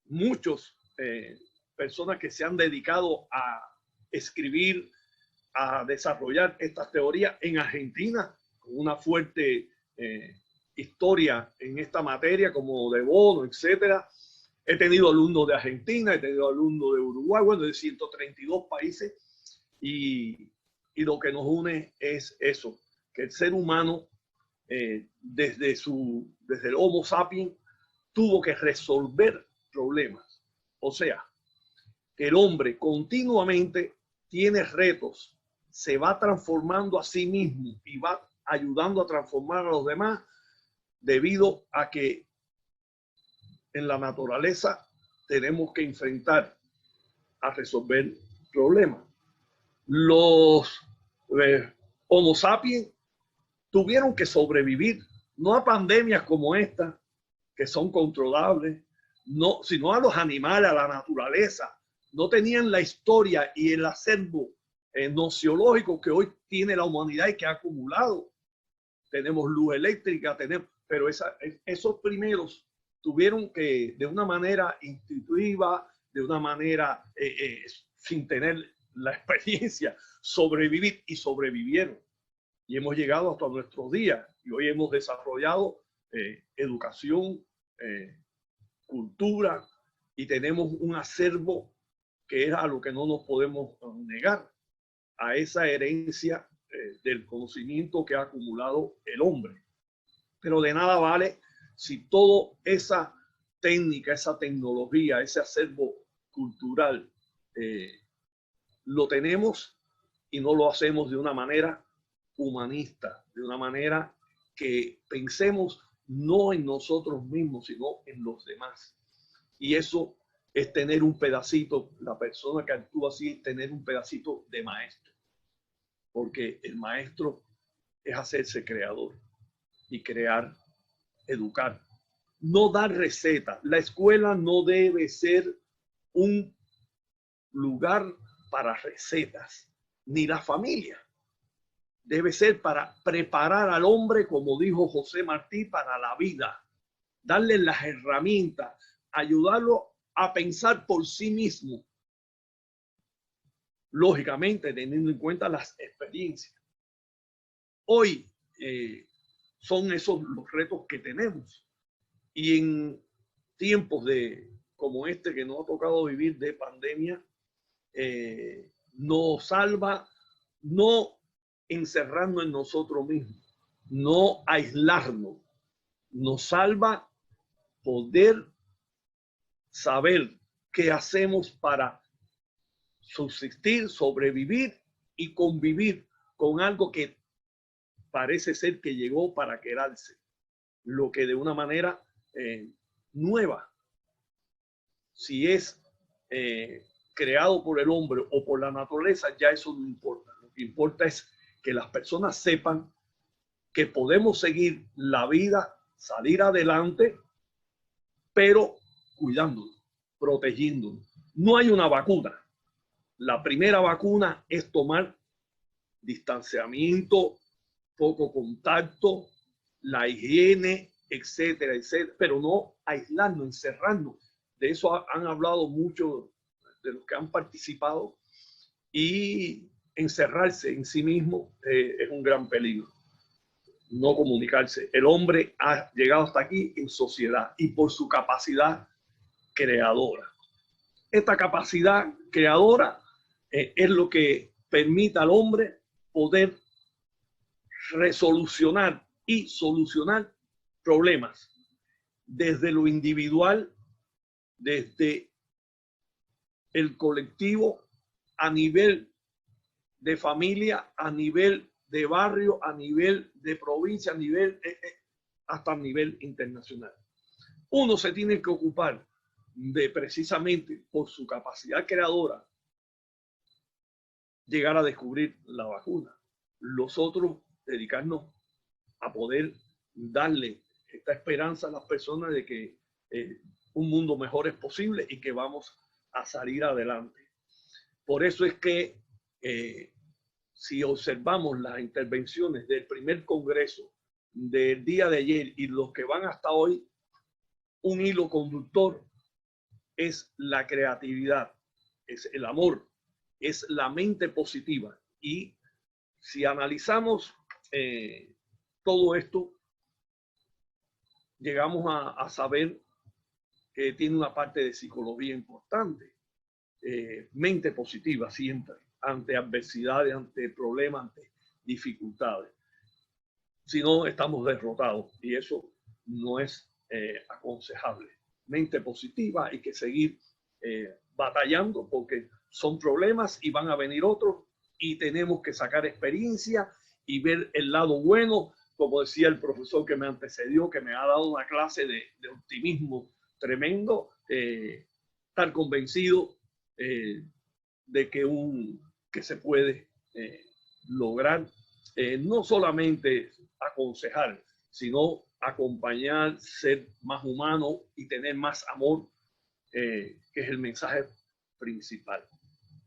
Speaker 3: muchos personas que se han dedicado a escribir, a desarrollar estas teorías en Argentina, con una fuerte historia en esta materia, como de Bono, etcétera. He tenido alumnos de Argentina, he tenido alumnos de Uruguay, bueno, de 132 países, y lo que nos une es eso, que el ser humano, desde el Homo sapiens, tuvo que resolver problemas. O sea, que el hombre continuamente tiene retos, se va transformando a sí mismo y va ayudando a transformar a los demás debido a que en la naturaleza tenemos que enfrentar a resolver problemas. Los Homo sapiens tuvieron que sobrevivir, no a pandemias como esta, que son controlables, no, sino a los animales, a la naturaleza. No tenían la historia y el acervo nociológico que hoy tiene la humanidad y que ha acumulado. Tenemos luz eléctrica, pero esos primeros tuvieron que, de una manera intuitiva, de una manera sin tener la experiencia, sobrevivir, y sobrevivieron. Y hemos llegado hasta nuestros días y hoy hemos desarrollado educación, cultura, y tenemos un acervo que es a lo que no nos podemos negar, a esa herencia del conocimiento que ha acumulado el hombre. Pero de nada vale si toda esa técnica, esa tecnología, ese acervo cultural lo tenemos y no lo hacemos de una manera humanista, de una manera que pensemos no en nosotros mismos, sino en los demás. Y eso es tener un pedacito, la persona que actúa así es tener un pedacito de maestro, porque el maestro es hacerse creador y crear, educar, no dar recetas. La escuela no debe ser un lugar para recetas, ni la familia. Debe ser para preparar al hombre, como dijo José Martí, para la vida, darle las herramientas, ayudarlo a pensar por sí mismo, lógicamente teniendo en cuenta las experiencias. Hoy son esos los retos que tenemos, y en tiempos como este que nos ha tocado vivir de pandemia, nos salva no encerrarnos en nosotros mismos, no aislarnos, nos salva poder saber qué hacemos para subsistir, sobrevivir y convivir con algo que parece ser que llegó para quedarse, lo que de una manera nueva, si es creado por el hombre o por la naturaleza, ya eso no importa. Lo que importa es que las personas sepan que podemos seguir la vida, salir adelante, pero cuidándonos, protegiéndonos. No hay una vacuna. La primera vacuna es tomar distanciamiento, poco contacto, la higiene, etcétera, etcétera, pero no aislarnos, encerrarnos. De eso han hablado muchos de los que han participado, y encerrarse en sí mismo es un gran peligro. No comunicarse. El hombre ha llegado hasta aquí en sociedad y por su capacidad creadora. Esta capacidad creadora es lo que permite al hombre poder resolucionar y solucionar problemas desde lo individual, desde el colectivo a nivel de familia, a nivel de barrio, a nivel de provincia, a nivel, hasta a nivel internacional. Uno se tiene que ocupar de, precisamente por su capacidad creadora, llegar a descubrir la vacuna. Los otros, dedicarnos a poder darle esta esperanza a las personas de que un mundo mejor es posible y que vamos a salir adelante. Por eso es que si observamos las intervenciones del primer congreso del día de ayer y los que van hasta hoy, un hilo conductor es la creatividad, es el amor, es la mente positiva. Y si analizamos todo esto, llegamos a saber que tiene una parte de psicología importante. Mente positiva siempre, ante adversidades, ante problemas, ante dificultades. Si no, estamos derrotados y eso no es aconsejable. Mente positiva, hay que seguir batallando porque son problemas y van a venir otros y tenemos que sacar experiencia y ver el lado bueno, como decía el profesor que me antecedió, que me ha dado una clase de optimismo tremendo, estar convencido de que se puede lograr no solamente aconsejar, sino acompañar, ser más humano y tener más amor, que es el mensaje principal.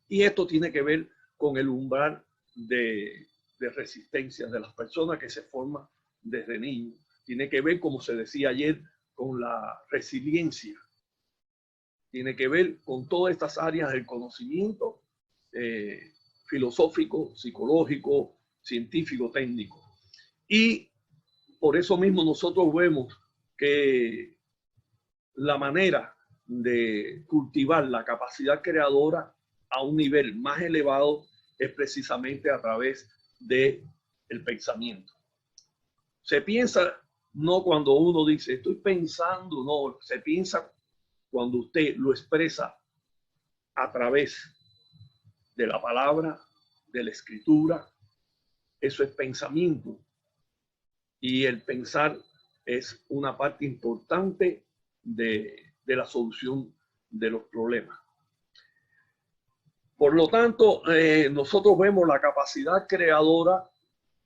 Speaker 3: Y esto tiene que ver con el umbral de resistencia de las personas que se forman desde niños. Tiene que ver, como se decía ayer, con la resiliencia. Tiene que ver con todas estas áreas del conocimiento filosófico, psicológico, científico, técnico. Y por eso mismo nosotros vemos que la manera de cultivar la capacidad creadora a un nivel más elevado es precisamente a través del pensamiento. Se piensa no cuando uno dice estoy pensando, no, se piensa cuando usted lo expresa a través de la palabra, de la escritura. Eso es pensamiento. Y el pensar es una parte importante de la solución de los problemas. Por lo tanto, nosotros vemos la capacidad creadora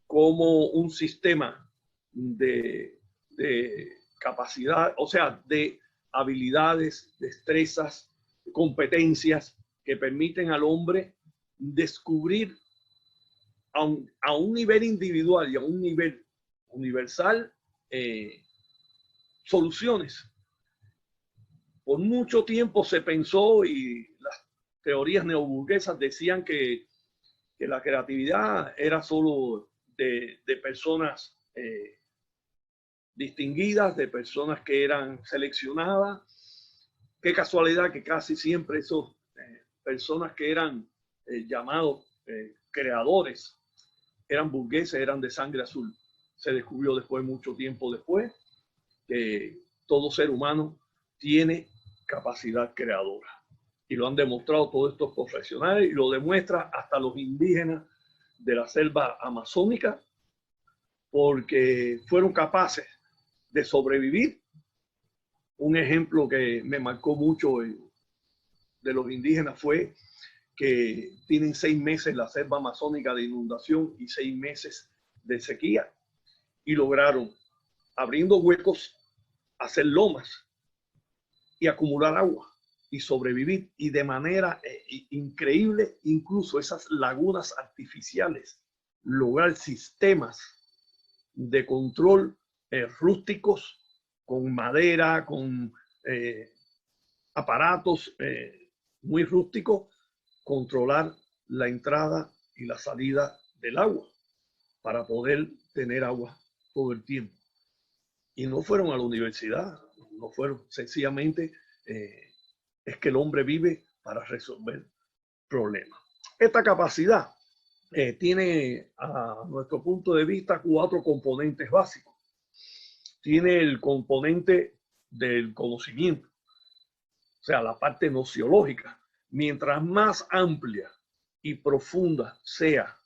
Speaker 3: como un sistema de capacidad, o sea, de habilidades, destrezas, competencias que permiten al hombre descubrir a un nivel individual y a un nivel universal soluciones. Por mucho tiempo se pensó y las teorías neoburguesas decían que la creatividad era solo de personas distinguidas, de personas que eran seleccionadas. Qué casualidad que casi siempre esas personas que eran llamados creadores eran burgueses, eran de sangre azul. Se descubrió después, mucho tiempo después, que todo ser humano tiene capacidad creadora. Y lo han demostrado todos estos profesionales y lo demuestra hasta los indígenas de la selva amazónica, porque fueron capaces de sobrevivir. Un ejemplo que me marcó mucho de los indígenas fue que tienen 6 meses la selva amazónica de inundación y 6 meses de sequía y lograron, abriendo huecos, hacer lomas y acumular agua y sobrevivir, y de manera increíble, incluso esas lagunas artificiales, lograr sistemas de control rústicos con madera, con aparatos muy rústicos, controlar la entrada y la salida del agua para poder tener agua todo el tiempo. Y no fueron a la universidad, no fueron, sencillamente es que el hombre vive para resolver problemas. Esta capacidad tiene, a nuestro punto de vista, 4 componentes básicos. Tiene el componente del conocimiento, o sea, la parte nociológica. Mientras más amplia y profunda sea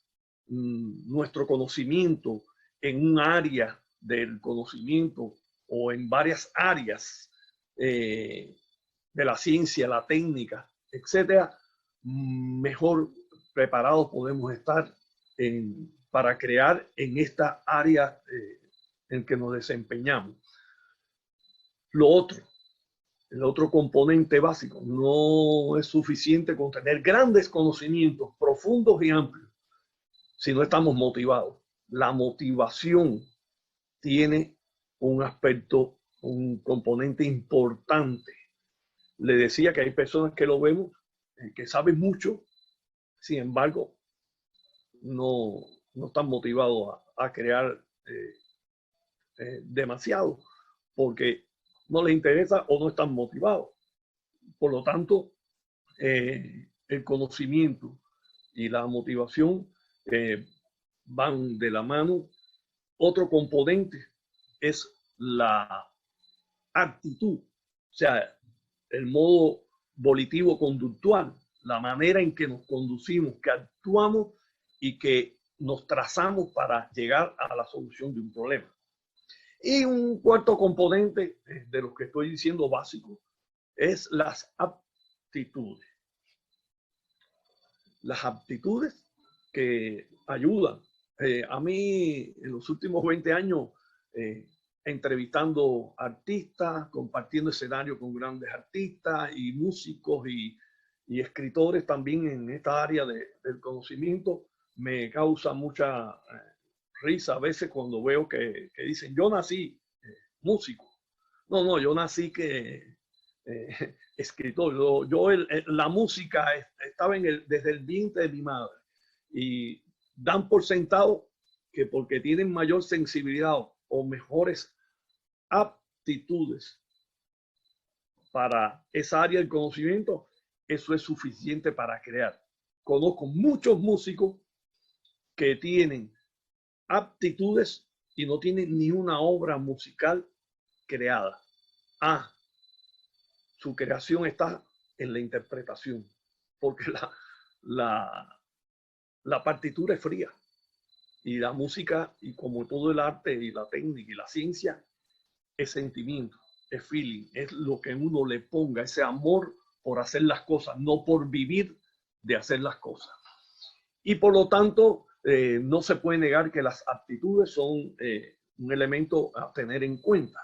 Speaker 3: nuestro conocimiento en un área del conocimiento o en varias áreas de la ciencia, la técnica, etcétera, mejor preparados podemos estar para crear en esta área en que nos desempeñamos. El otro componente básico, no es suficiente con tener grandes conocimientos profundos y amplios si no estamos motivados. La motivación tiene un aspecto, un componente importante. Le decía que hay personas que lo vemos, que saben mucho, sin embargo, no están motivados a crear demasiado, porque no les interesa o no están motivados. Por lo tanto, el conocimiento y la motivación van de la mano. Otro componente es la actitud, o sea, el modo volitivo conductual, la manera en que nos conducimos, que actuamos y que nos trazamos para llegar a la solución de un problema. Y un cuarto componente de lo que estoy diciendo básico es las aptitudes. Las aptitudes que ayudan. A mí, en los últimos 20 años, entrevistando artistas, compartiendo escenario con grandes artistas y músicos y escritores también en esta área del conocimiento, me causa mucha risa a veces cuando veo que dicen, yo nací músico. No, yo nací escritor. La música estaba desde el vientre de mi madre. Y dan por sentado que porque tienen mayor sensibilidad o mejores aptitudes para esa área del conocimiento, eso es suficiente para crear. Conozco muchos músicos que tienen aptitudes y no tienen ni una obra musical creada. Su creación está en la interpretación, porque la partitura es fría y la música, y como todo el arte y la técnica y la ciencia, es sentimiento, es feeling, es lo que uno le ponga, ese amor por hacer las cosas, no por vivir de hacer las cosas. Y por lo tanto, no se puede negar que las aptitudes son un elemento a tener en cuenta.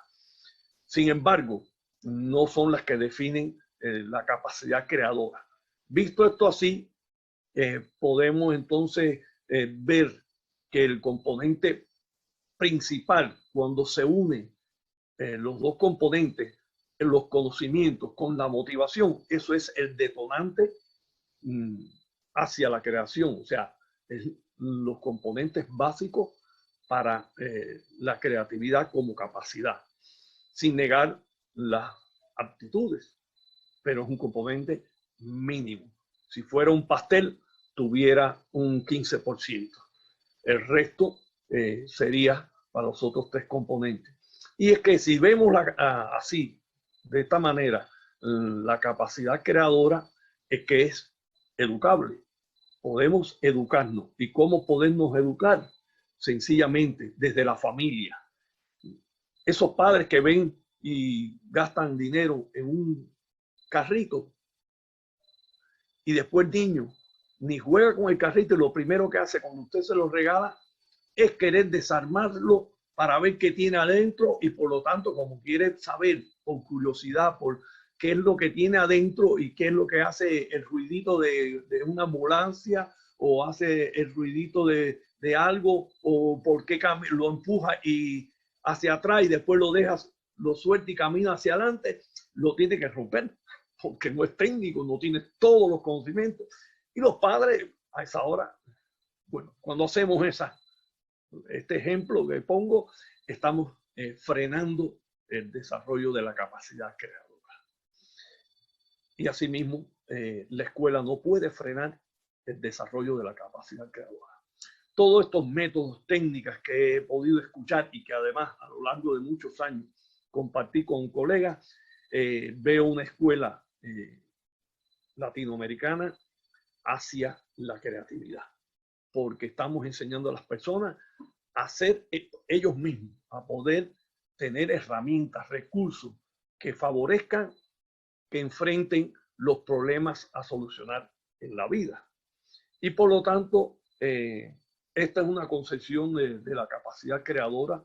Speaker 3: Sin embargo, no son las que definen la capacidad creadora. Visto esto así, podemos entonces ver que el componente principal, cuando se unen los dos componentes, los conocimientos con la motivación, eso es el detonante hacia la creación, o sea, los componentes básicos para la creatividad como capacidad, sin negar las aptitudes, pero es un componente mínimo. Si fuera un pastel, tuviera un 15%. El resto sería para los otros tres componentes. Y es que si vemos así, de esta manera, la capacidad creadora es que es educable. Podemos educarnos. ¿Y cómo podemos educar? Sencillamente desde la familia. Esos padres que ven y gastan dinero en un carrito y después el niño ni juega con el carrito y lo primero que hace cuando usted se lo regala es querer desarmarlo para ver qué tiene adentro y por lo tanto como quiere saber por curiosidad por qué es lo que tiene adentro y qué es lo que hace el ruidito de una ambulancia o hace el ruidito de algo o por qué lo empuja y hacia atrás y después lo dejas, lo suelta y camina hacia adelante, lo tiene que romper porque no es técnico, no tiene todos los conocimientos. Y los padres a esa hora, bueno, cuando hacemos este ejemplo que pongo, estamos frenando el desarrollo de la capacidad creadora. Y asimismo, la escuela no puede frenar el desarrollo de la capacidad creadora. Todos estos métodos, técnicas que he podido escuchar y que además a lo largo de muchos años compartí con colegas, veo una escuela latinoamericana hacia la creatividad, porque estamos enseñando a las personas a ser ellos mismos, a poder tener herramientas, recursos que favorezcan, que enfrenten los problemas a solucionar en la vida. Y por lo tanto, esta es una concepción de la capacidad creadora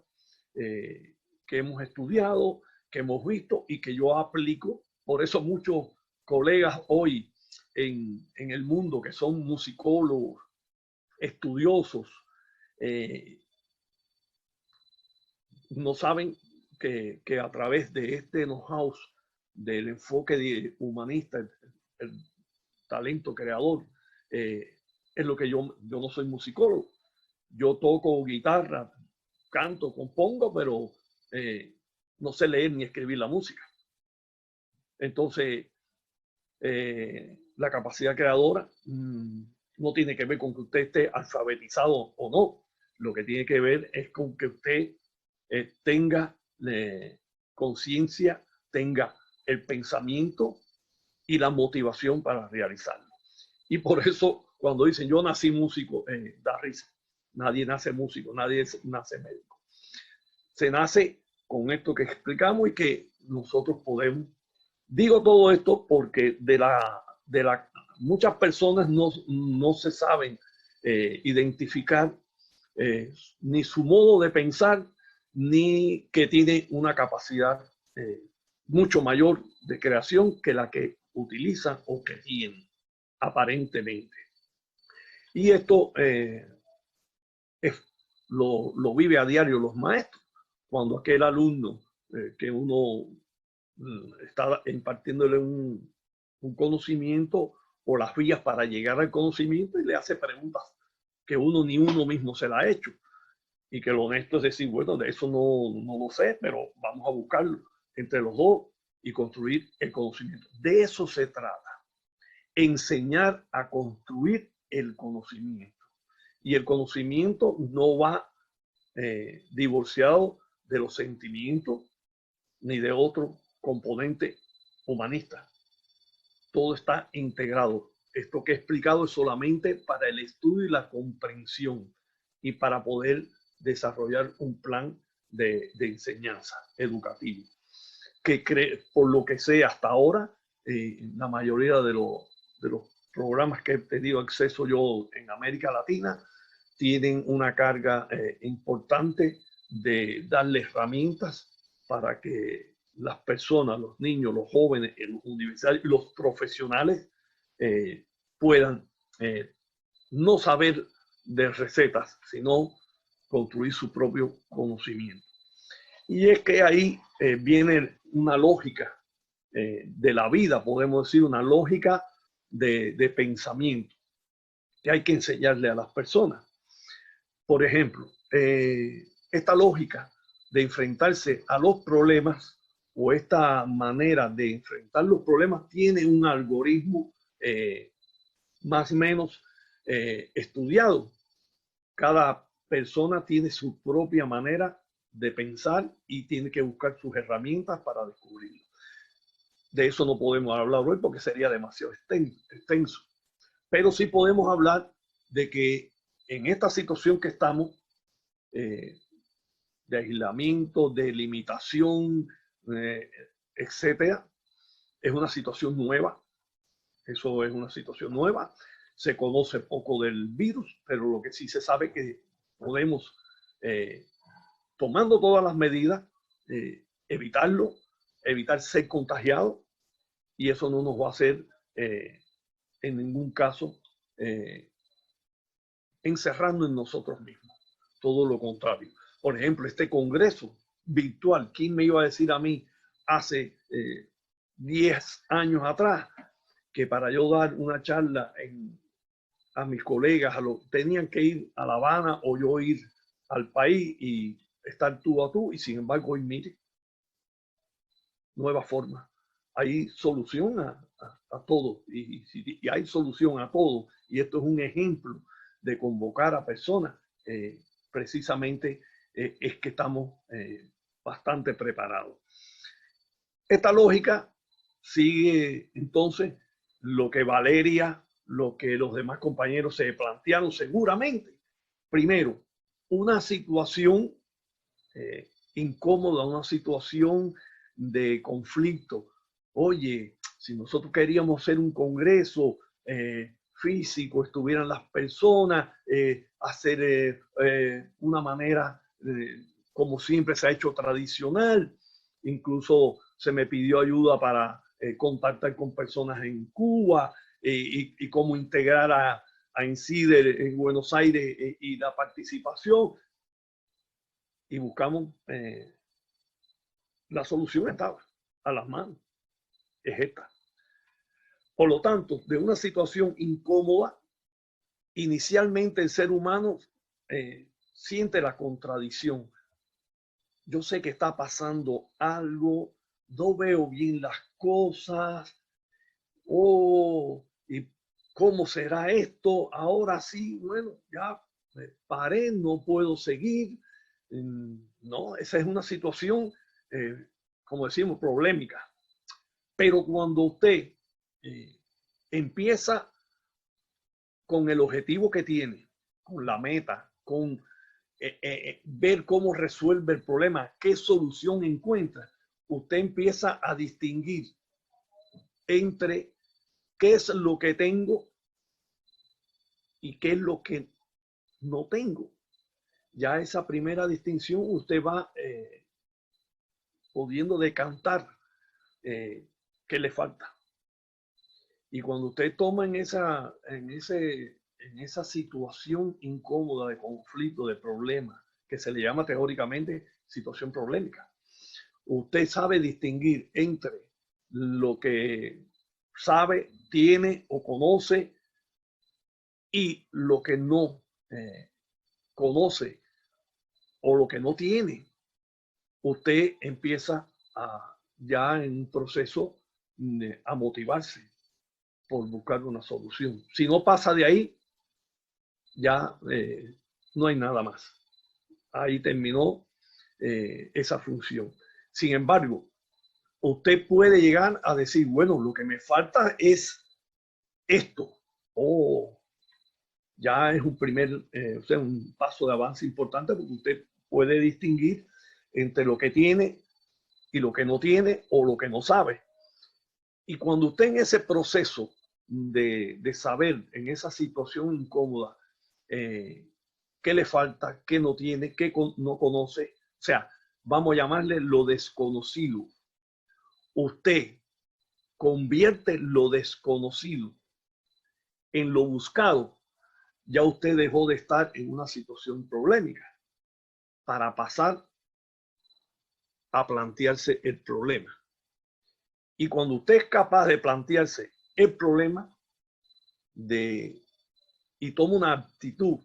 Speaker 3: que hemos estudiado, que hemos visto y que yo aplico. Por eso muchos colegas hoy en el mundo que son musicólogos, estudiosos, no saben que a través de este know-how, del enfoque humanista, el talento creador, es lo que yo no soy musicólogo. Yo toco guitarra, canto, compongo, pero no sé leer ni escribir la música. Entonces, la capacidad creadora no tiene que ver con que usted esté alfabetizado o no. Lo que tiene que ver es con que usted tenga conciencia, tenga el pensamiento y la motivación para realizarlo. Y por eso, cuando dicen yo nací músico, da risa. Nadie nace músico, nadie nace médico. Se nace con esto que explicamos y que nosotros podemos. Digo todo esto porque muchas personas no se saben identificar ni su modo de pensar, ni que tiene una capacidad mucho mayor de creación que la que utilizan o que tienen aparentemente. Y esto lo vive a diario los maestros. Cuando aquel alumno que uno está impartiéndole un conocimiento o las vías para llegar al conocimiento y le hace preguntas que ni uno mismo se la ha hecho. Y que lo honesto es decir, bueno, de eso no lo sé, pero vamos a buscarlo entre los dos y construir el conocimiento. De eso se trata. Enseñar a construir el conocimiento. Y el conocimiento no va divorciado de los sentimientos ni de otro componente humanista. Todo está integrado. Esto que he explicado es solamente para el estudio y la comprensión y para poder desarrollar un plan de enseñanza educativa. Que por lo que sé hasta ahora, la mayoría de los programas que he tenido acceso yo en América Latina tienen una carga importante de darle herramientas para que las personas, los niños, los jóvenes, los universitarios, los profesionales puedan no saber de recetas, sino construir su propio conocimiento. Y es que ahí viene una lógica de la vida, podemos decir, una lógica de pensamiento que hay que enseñarle a las personas. Por ejemplo, esta lógica de enfrentarse a los problemas o esta manera de enfrentar los problemas tiene un algoritmo más o menos estudiado. Cada persona tiene su propia manera de pensar y tiene que buscar sus herramientas para descubrirlo. De eso no podemos hablar hoy porque sería demasiado extenso. Pero sí podemos hablar de que en esta situación que estamos, de aislamiento, de limitación, etcétera, es una situación nueva. Eso es una situación nueva. Se conoce poco del virus, pero lo que sí se sabe es que podemos, tomando todas las medidas, evitarlo, evitar ser contagiado, y eso no nos va a hacer en ningún caso encerrando en nosotros mismos. Todo lo contrario. Por ejemplo, este congreso virtual, ¿quién me iba a decir a mí hace 10 años atrás que para yo dar una charla a mis colegas tenían que ir a La Habana o yo ir al país y estar tú a tú? Y sin embargo, hoy mire, nueva forma. Hay solución a todo y hay solución a todo. Y esto es un ejemplo de convocar a personas. Precisamente es que estamos bastante preparados. Esta lógica sigue entonces lo que Valeria lo que los demás compañeros se plantearon seguramente. Primero, una situación incómoda, una situación de conflicto. Oye, si nosotros queríamos hacer un congreso físico, estuvieran las personas, hacer una manera como siempre se ha hecho tradicional. Incluso se me pidió ayuda para contactar con personas en Cuba y cómo integrar a INCIDE en Buenos Aires y la participación. Y buscamos, la solución estaba a las manos, es esta. Por lo tanto, de una situación incómoda, inicialmente el ser humano siente la contradicción. Yo sé que está pasando algo, no veo bien las cosas, ¿y cómo será esto? Ahora sí, bueno, ya paré, no puedo seguir. No, esa es una situación, como decimos, problemática. Pero cuando usted empieza con el objetivo que tiene, con la meta, con ver cómo resuelve el problema, qué solución encuentra, usted empieza a distinguir entre qué es lo que tengo y qué es lo que no tengo. Ya esa primera distinción usted va pudiendo decantar qué le falta. Y cuando usted toma en esa situación incómoda de conflicto, de problema, que se le llama teóricamente situación problemática, usted sabe distinguir entre lo que sabe, tiene o conoce y lo que no conoce o lo que no tiene. Usted empieza ya en un proceso a motivarse por buscar una solución. Si no pasa de ahí, ya no hay nada más. Ahí terminó esa función. Sin embargo, usted puede llegar a decir, bueno, lo que me falta es esto. Ya es un un paso de avance importante, porque usted puede distinguir entre lo que tiene y lo que no tiene o lo que no sabe. Y cuando usted en ese proceso de saber, en esa situación incómoda, qué le falta, qué no tiene, qué no conoce, o sea, vamos a llamarle lo desconocido. Usted convierte lo desconocido en lo buscado, ya usted dejó de estar en una situación problemática para pasar a plantearse el problema. Y cuando usted es capaz de plantearse el problema y toma una actitud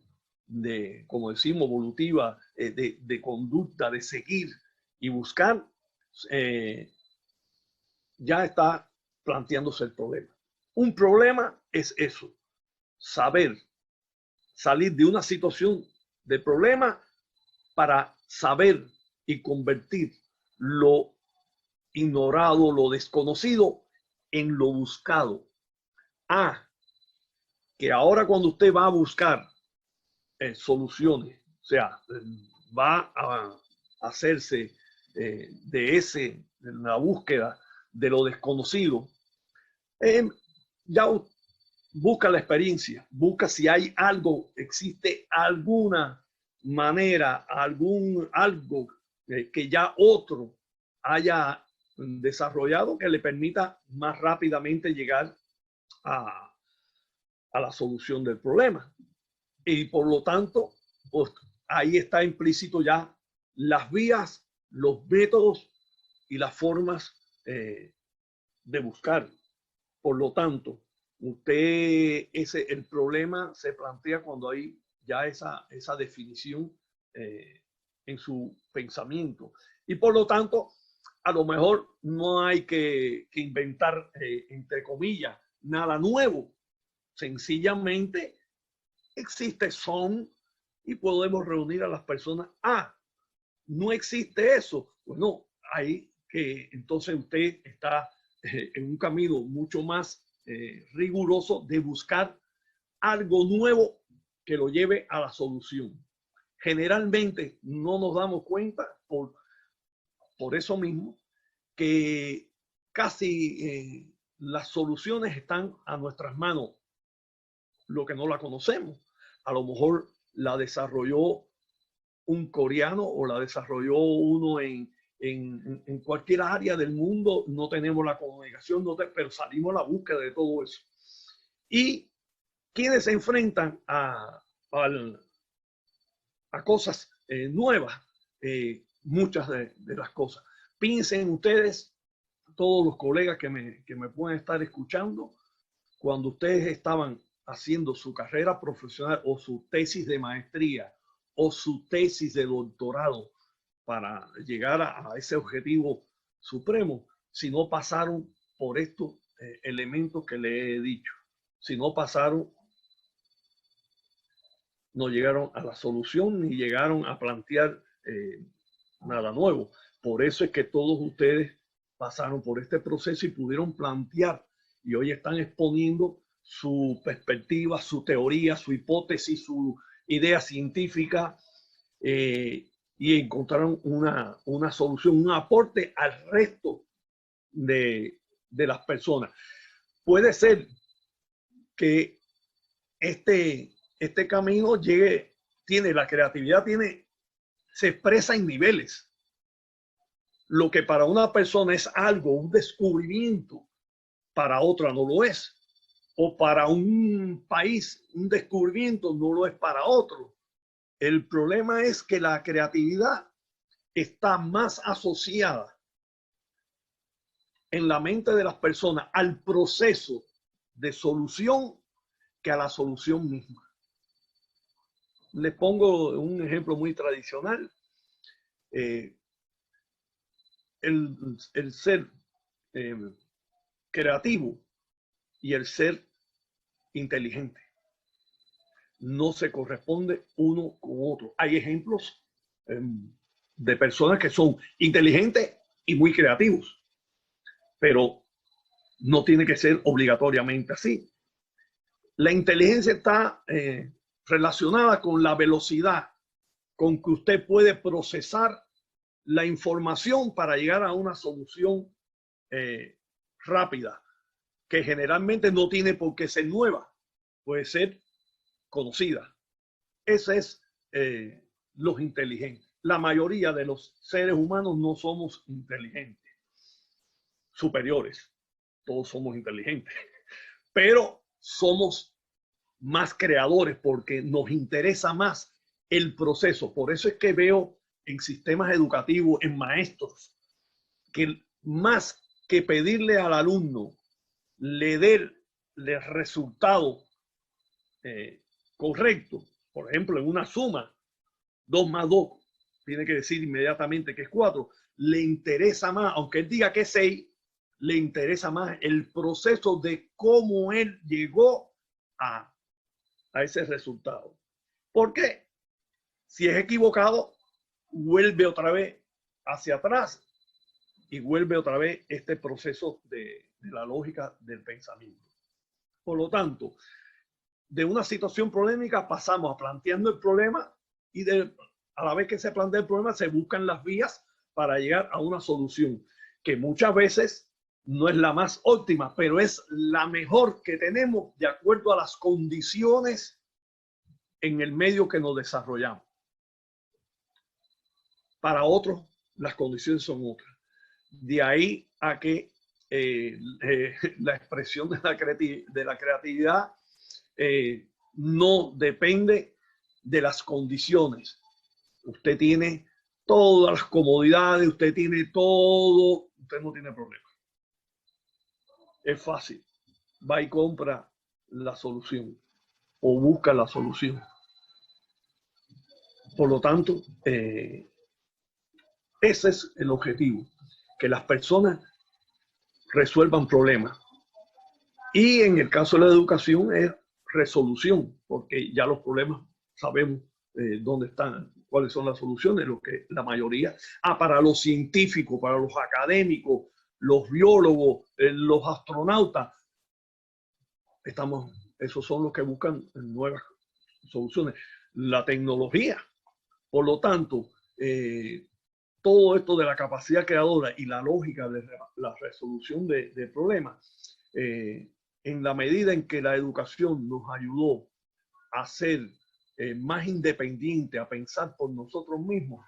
Speaker 3: de, como decimos, evolutiva, de conducta, de seguir y buscar, ya está planteándose el problema. Un problema es eso, saber salir de una situación de problema para saber y convertir lo ignorado, lo desconocido, en lo buscado. Que ahora cuando usted va a buscar soluciones, o sea, va a hacerse de la búsqueda de lo desconocido, ya busca la experiencia, busca si hay algo, existe alguna manera, algo que ya otro haya desarrollado que le permita más rápidamente llegar a la solución del problema. Y por lo tanto, pues, ahí está implícito ya las vías, los métodos y las formas de buscar. Por lo tanto, el problema se plantea cuando hay ya esa definición en su pensamiento. Y por lo tanto, a lo mejor no hay que inventar, entre comillas, nada nuevo. Sencillamente existe son y podemos reunir a las personas. No existe eso. Bueno, ahí que entonces usted está en un camino mucho más riguroso de buscar algo nuevo que lo lleve a la solución. Generalmente no nos damos cuenta por eso mismo que casi las soluciones están a nuestras manos, lo que no la conocemos. A lo mejor la desarrolló un coreano o la desarrolló uno en cualquier área del mundo, no tenemos la comunicación, pero salimos a la búsqueda de todo eso. Y quienes se enfrentan a cosas nuevas, muchas de las cosas. Piensen ustedes, todos los colegas que me pueden estar escuchando, cuando ustedes estaban haciendo su carrera profesional o su tesis de maestría o su tesis de doctorado para llegar a ese objetivo supremo, si no pasaron por estos elementos que le he dicho, si no pasaron, no llegaron a la solución ni llegaron a plantear nada nuevo. Por eso es que todos ustedes pasaron por este proceso y pudieron plantear y hoy están exponiendo su perspectiva, su teoría, su hipótesis, su idea científica y encontraron una solución, un aporte al resto de las personas. Puede ser que este camino la creatividad se expresa en niveles. Lo que para una persona es algo, un descubrimiento, para otra no lo es. O para un país, un descubrimiento no lo es para otro. El problema es que la creatividad está más asociada en la mente de las personas al proceso de solución que a la solución misma. Les pongo un ejemplo muy tradicional. El ser creativo y el ser inteligente no se corresponde uno con otro. Hay ejemplos de personas que son inteligentes y muy creativos, pero no tiene que ser obligatoriamente así. La inteligencia está relacionada con la velocidad con que usted puede procesar la información para llegar a una solución rápida, que generalmente no tiene por qué ser nueva, puede ser conocida. Ese es los inteligentes. La mayoría de los seres humanos no somos inteligentes, superiores. Todos somos inteligentes, pero somos más creadores porque nos interesa más el proceso. Por eso es que veo en sistemas educativos, en maestros, que más que pedirle al alumno le dé el resultado correcto, por ejemplo, en una suma, 2 más 2, tiene que decir inmediatamente que es 4, le interesa más, aunque él diga que es 6, le interesa más el proceso de cómo él llegó a ese resultado. ¿Por qué? Si es equivocado, vuelve otra vez hacia atrás y vuelve otra vez este proceso de la lógica del pensamiento. Por lo tanto, de una situación polémica pasamos a planteando el problema y a la vez que se plantea el problema se buscan las vías para llegar a una solución que muchas veces no es la más óptima, pero es la mejor que tenemos de acuerdo a las condiciones en el medio que nos desarrollamos. Para otros, las condiciones son otras. De ahí a que la expresión de la creatividad no depende de las condiciones. Usted tiene todas las comodidades, usted tiene todo, usted no tiene problema. Es fácil. Va y compra la solución o busca la solución. Por lo tanto, ese es el objetivo, que las personas resuelvan problemas. Y en el caso de la educación es resolución, porque ya los problemas sabemos dónde están, cuáles son las soluciones, lo que la mayoría, para los científicos, para los académicos, los biólogos, los astronautas, esos son los que buscan nuevas soluciones. La tecnología, por lo tanto, todo esto de la capacidad creadora y la lógica de la resolución de problemas, en la medida en que la educación nos ayudó a ser más independientes, a pensar por nosotros mismos,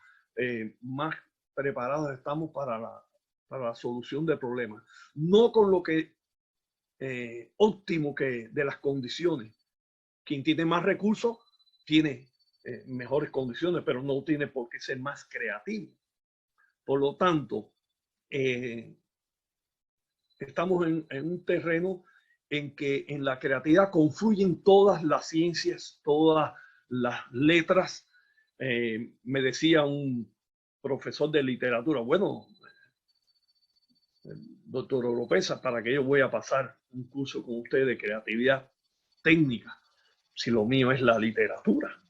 Speaker 3: más preparados estamos para la solución de problemas. No con lo que óptimo que de las condiciones. Quien tiene más recursos tiene mejores condiciones, pero no tiene por qué ser más creativo. Por lo tanto, estamos en un terreno en que en la creatividad confluyen todas las ciencias, todas las letras. Me decía un profesor de literatura, bueno, doctor Oropesa, ¿para qué yo voy a pasar un curso con usted de creatividad técnica si lo mío es la literatura?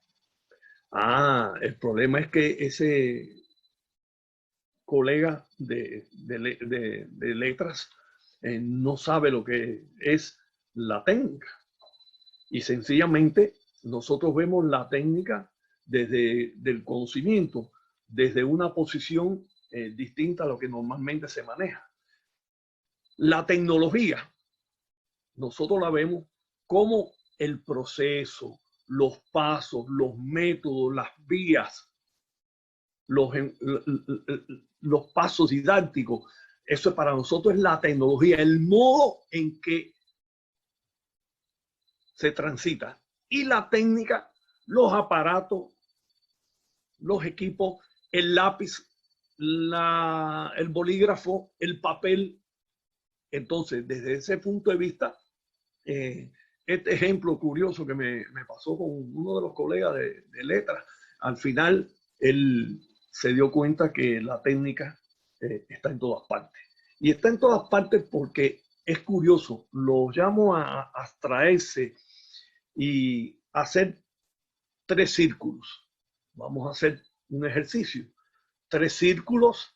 Speaker 3: El problema es que ese colega de letras no sabe lo que es la técnica. Y sencillamente nosotros vemos la técnica desde el conocimiento, desde una posición distinta a lo que normalmente se maneja. La tecnología, nosotros la vemos como el proceso, los pasos, los métodos, las vías, los pasos didácticos. Eso para nosotros es la tecnología, el modo en que se transita. Y la técnica, los aparatos, los equipos, el lápiz, el bolígrafo, el papel. Entonces, desde ese punto de vista, este ejemplo curioso que me pasó con uno de los colegas de letras, al final él se dio cuenta que la técnica está en todas partes. Y está en todas partes porque es curioso, lo llamo a abstraerse y hacer 3 círculos. Vamos a hacer un ejercicio. 3 círculos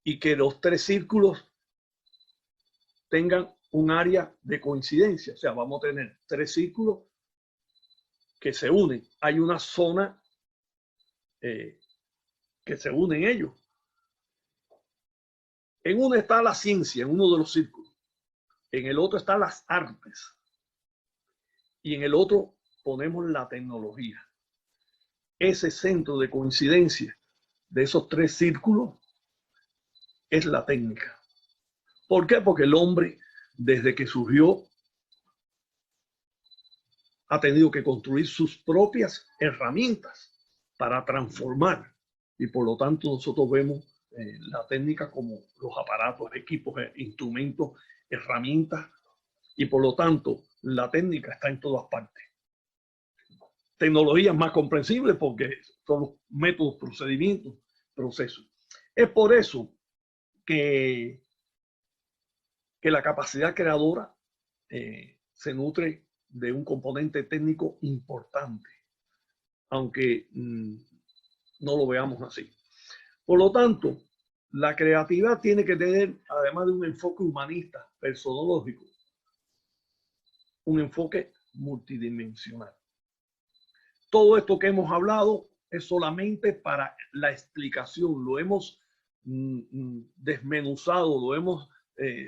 Speaker 3: y que los 3 círculos tengan un área de coincidencia. O sea, vamos a tener 3 círculos que se unen. Hay una zona que se unen ellos. En uno está la ciencia, en uno de los círculos. En el otro están las artes. Y en el otro ponemos la tecnología. Ese centro de coincidencia de esos 3 círculos es la técnica. ¿Por qué? Porque el hombre, desde que surgió, ha tenido que construir sus propias herramientas para transformar. Y por lo tanto nosotros vemos la técnica como los aparatos, equipos, instrumentos, herramientas. Y por lo tanto la técnica está en todas partes. Tecnología más comprensible porque son los métodos, procedimientos, procesos. Es por eso que la capacidad creadora se nutre de un componente técnico importante, aunque no lo veamos así. Por lo tanto, la creatividad tiene que tener, además de un enfoque humanista, personológico, un enfoque multidimensional. Todo esto que hemos hablado es solamente para la explicación, lo hemos desmenuzado, lo hemos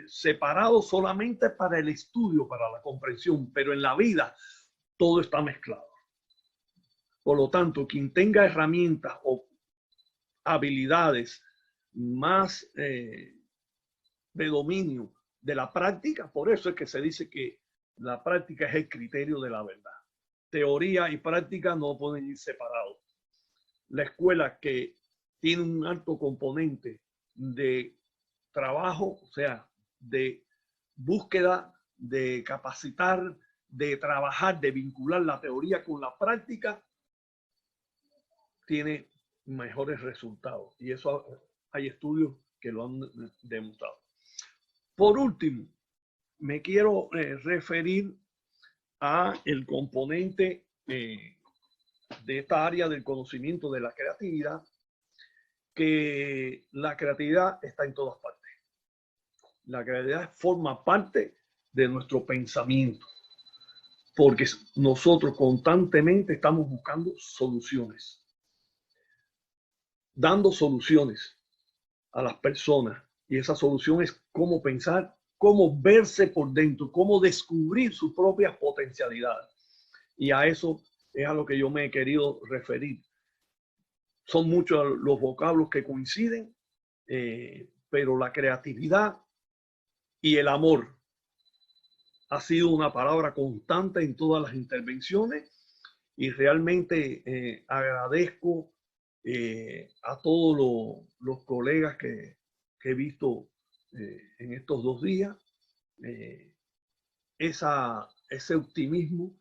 Speaker 3: separado solamente para el estudio, para la comprensión, pero en la vida todo está mezclado. Por lo tanto, quien tenga herramientas o habilidades más de dominio de la práctica, por eso es que se dice que la práctica es el criterio de la verdad. Teoría y práctica no pueden ir separados. La escuela que tiene un alto componente de trabajo, o sea, de búsqueda, de capacitar, de trabajar, de vincular la teoría con la práctica, tiene mejores resultados. Y eso hay estudios que lo han demostrado. Por último, me quiero referir a el componente de esta área del conocimiento de la creatividad, que la creatividad está en todas partes. La creatividad forma parte de nuestro pensamiento. porque nosotros constantemente estamos buscando soluciones, dando soluciones a las personas. Y esa solución es cómo pensar, cómo verse por dentro, cómo descubrir sus propias potencialidades. Y a eso es a lo que yo me he querido referir. Son muchos los vocablos que coinciden, pero la creatividad y el amor ha sido una palabra constante en todas las intervenciones, y realmente agradezco a todos los colegas que he visto en estos 2 días, ese optimismo,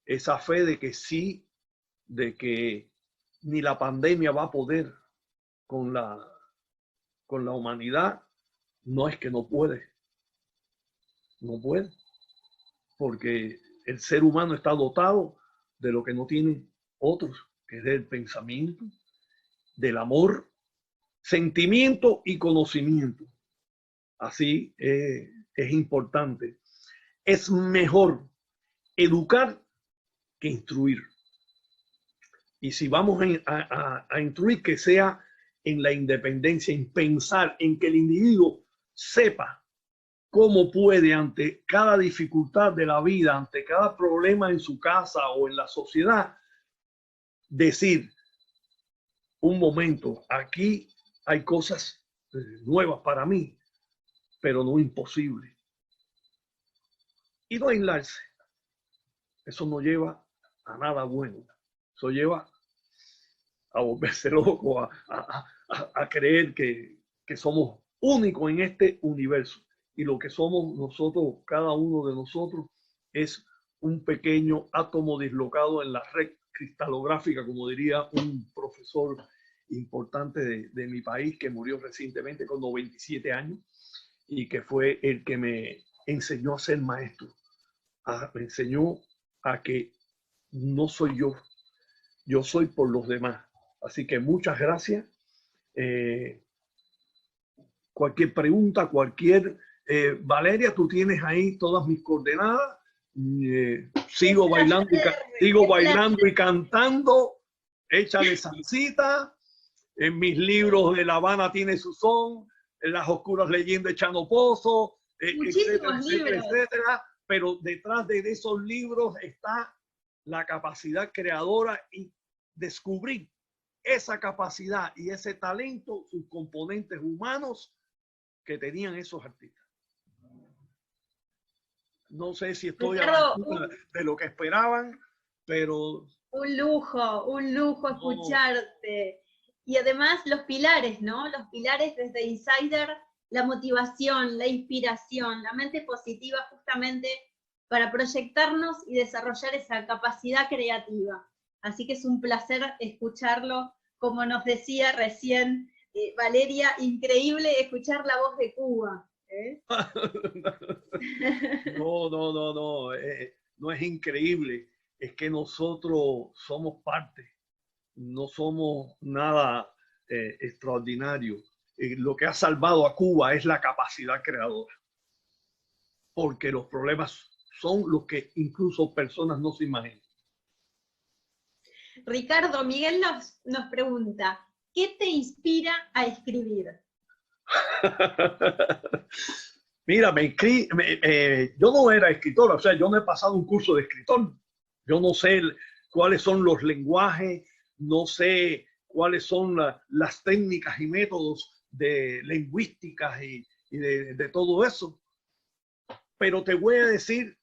Speaker 3: esa fe de que sí, de que ni la pandemia va a poder con la humanidad. No es que no puede, porque el ser humano está dotado de lo que no tienen otros, que es del pensamiento, del amor, sentimiento y conocimiento. Así es importante. Es mejor educar que instruir. Y si vamos a instruir, que sea en la independencia, en pensar, en que el individuo sepa cómo puede, ante cada dificultad de la vida, ante cada problema en su casa o en la sociedad, decir: un momento, aquí hay cosas nuevas para mí, pero no imposible. Y no aislarse. Eso no lleva a nada bueno. Eso lleva a volverse loco, a creer que somos únicos en este universo. Y lo que somos nosotros, cada uno de nosotros, es un pequeño átomo dislocado en la red cristalográfica, como diría un profesor importante de mi país, que murió recientemente con 97 años, y que fue el que me enseñó a ser maestro. Me enseñó a que no soy yo, yo soy por los demás. Así que muchas gracias. Cualquier pregunta, Valeria, tú tienes ahí todas mis coordenadas. Sigo bailando y cantando. Échale salsita. En mis libros de La Habana tiene su son. En Las oscuras leyendas de Chano Pozo, etcétera. Pero detrás de esos libros está la capacidad creadora y descubrir esa capacidad y ese talento, sus componentes humanos que tenían esos artistas. No sé si estoy a la altura de lo que esperaban, pero...
Speaker 1: Un lujo escucharte. Y además los pilares, ¿no? Los pilares desde Insider, la motivación, la inspiración, la mente positiva, justamente para proyectarnos y desarrollar esa capacidad creativa. Así que es un placer escucharlo, como nos decía recién Valeria, increíble escuchar la voz de Cuba.
Speaker 3: No es increíble, es que nosotros somos parte, no somos nada extraordinario. Lo que ha salvado a Cuba es la capacidad creadora, porque los problemas son los que incluso personas no se imaginan.
Speaker 1: Ricardo, Miguel nos pregunta, ¿qué te inspira a escribir?
Speaker 3: Mira, yo no era escritor, o sea, yo no he pasado un curso de escritor. Yo no sé cuáles son los lenguajes, no sé cuáles son las técnicas y métodos de lingüísticas y de todo eso. Pero te voy a decir,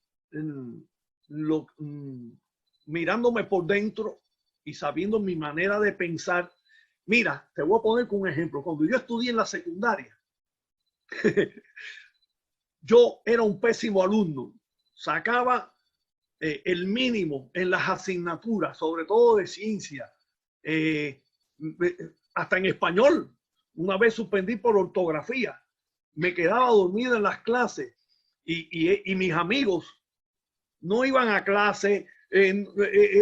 Speaker 3: mirándome por dentro y sabiendo mi manera de pensar. Mira, te voy a poner un ejemplo. Cuando yo estudié en la secundaria, yo era un pésimo alumno. Sacaba el mínimo en las asignaturas, sobre todo de ciencia, hasta en español. Una vez suspendí por ortografía. Me quedaba dormido en las clases y mis amigos no iban a clase,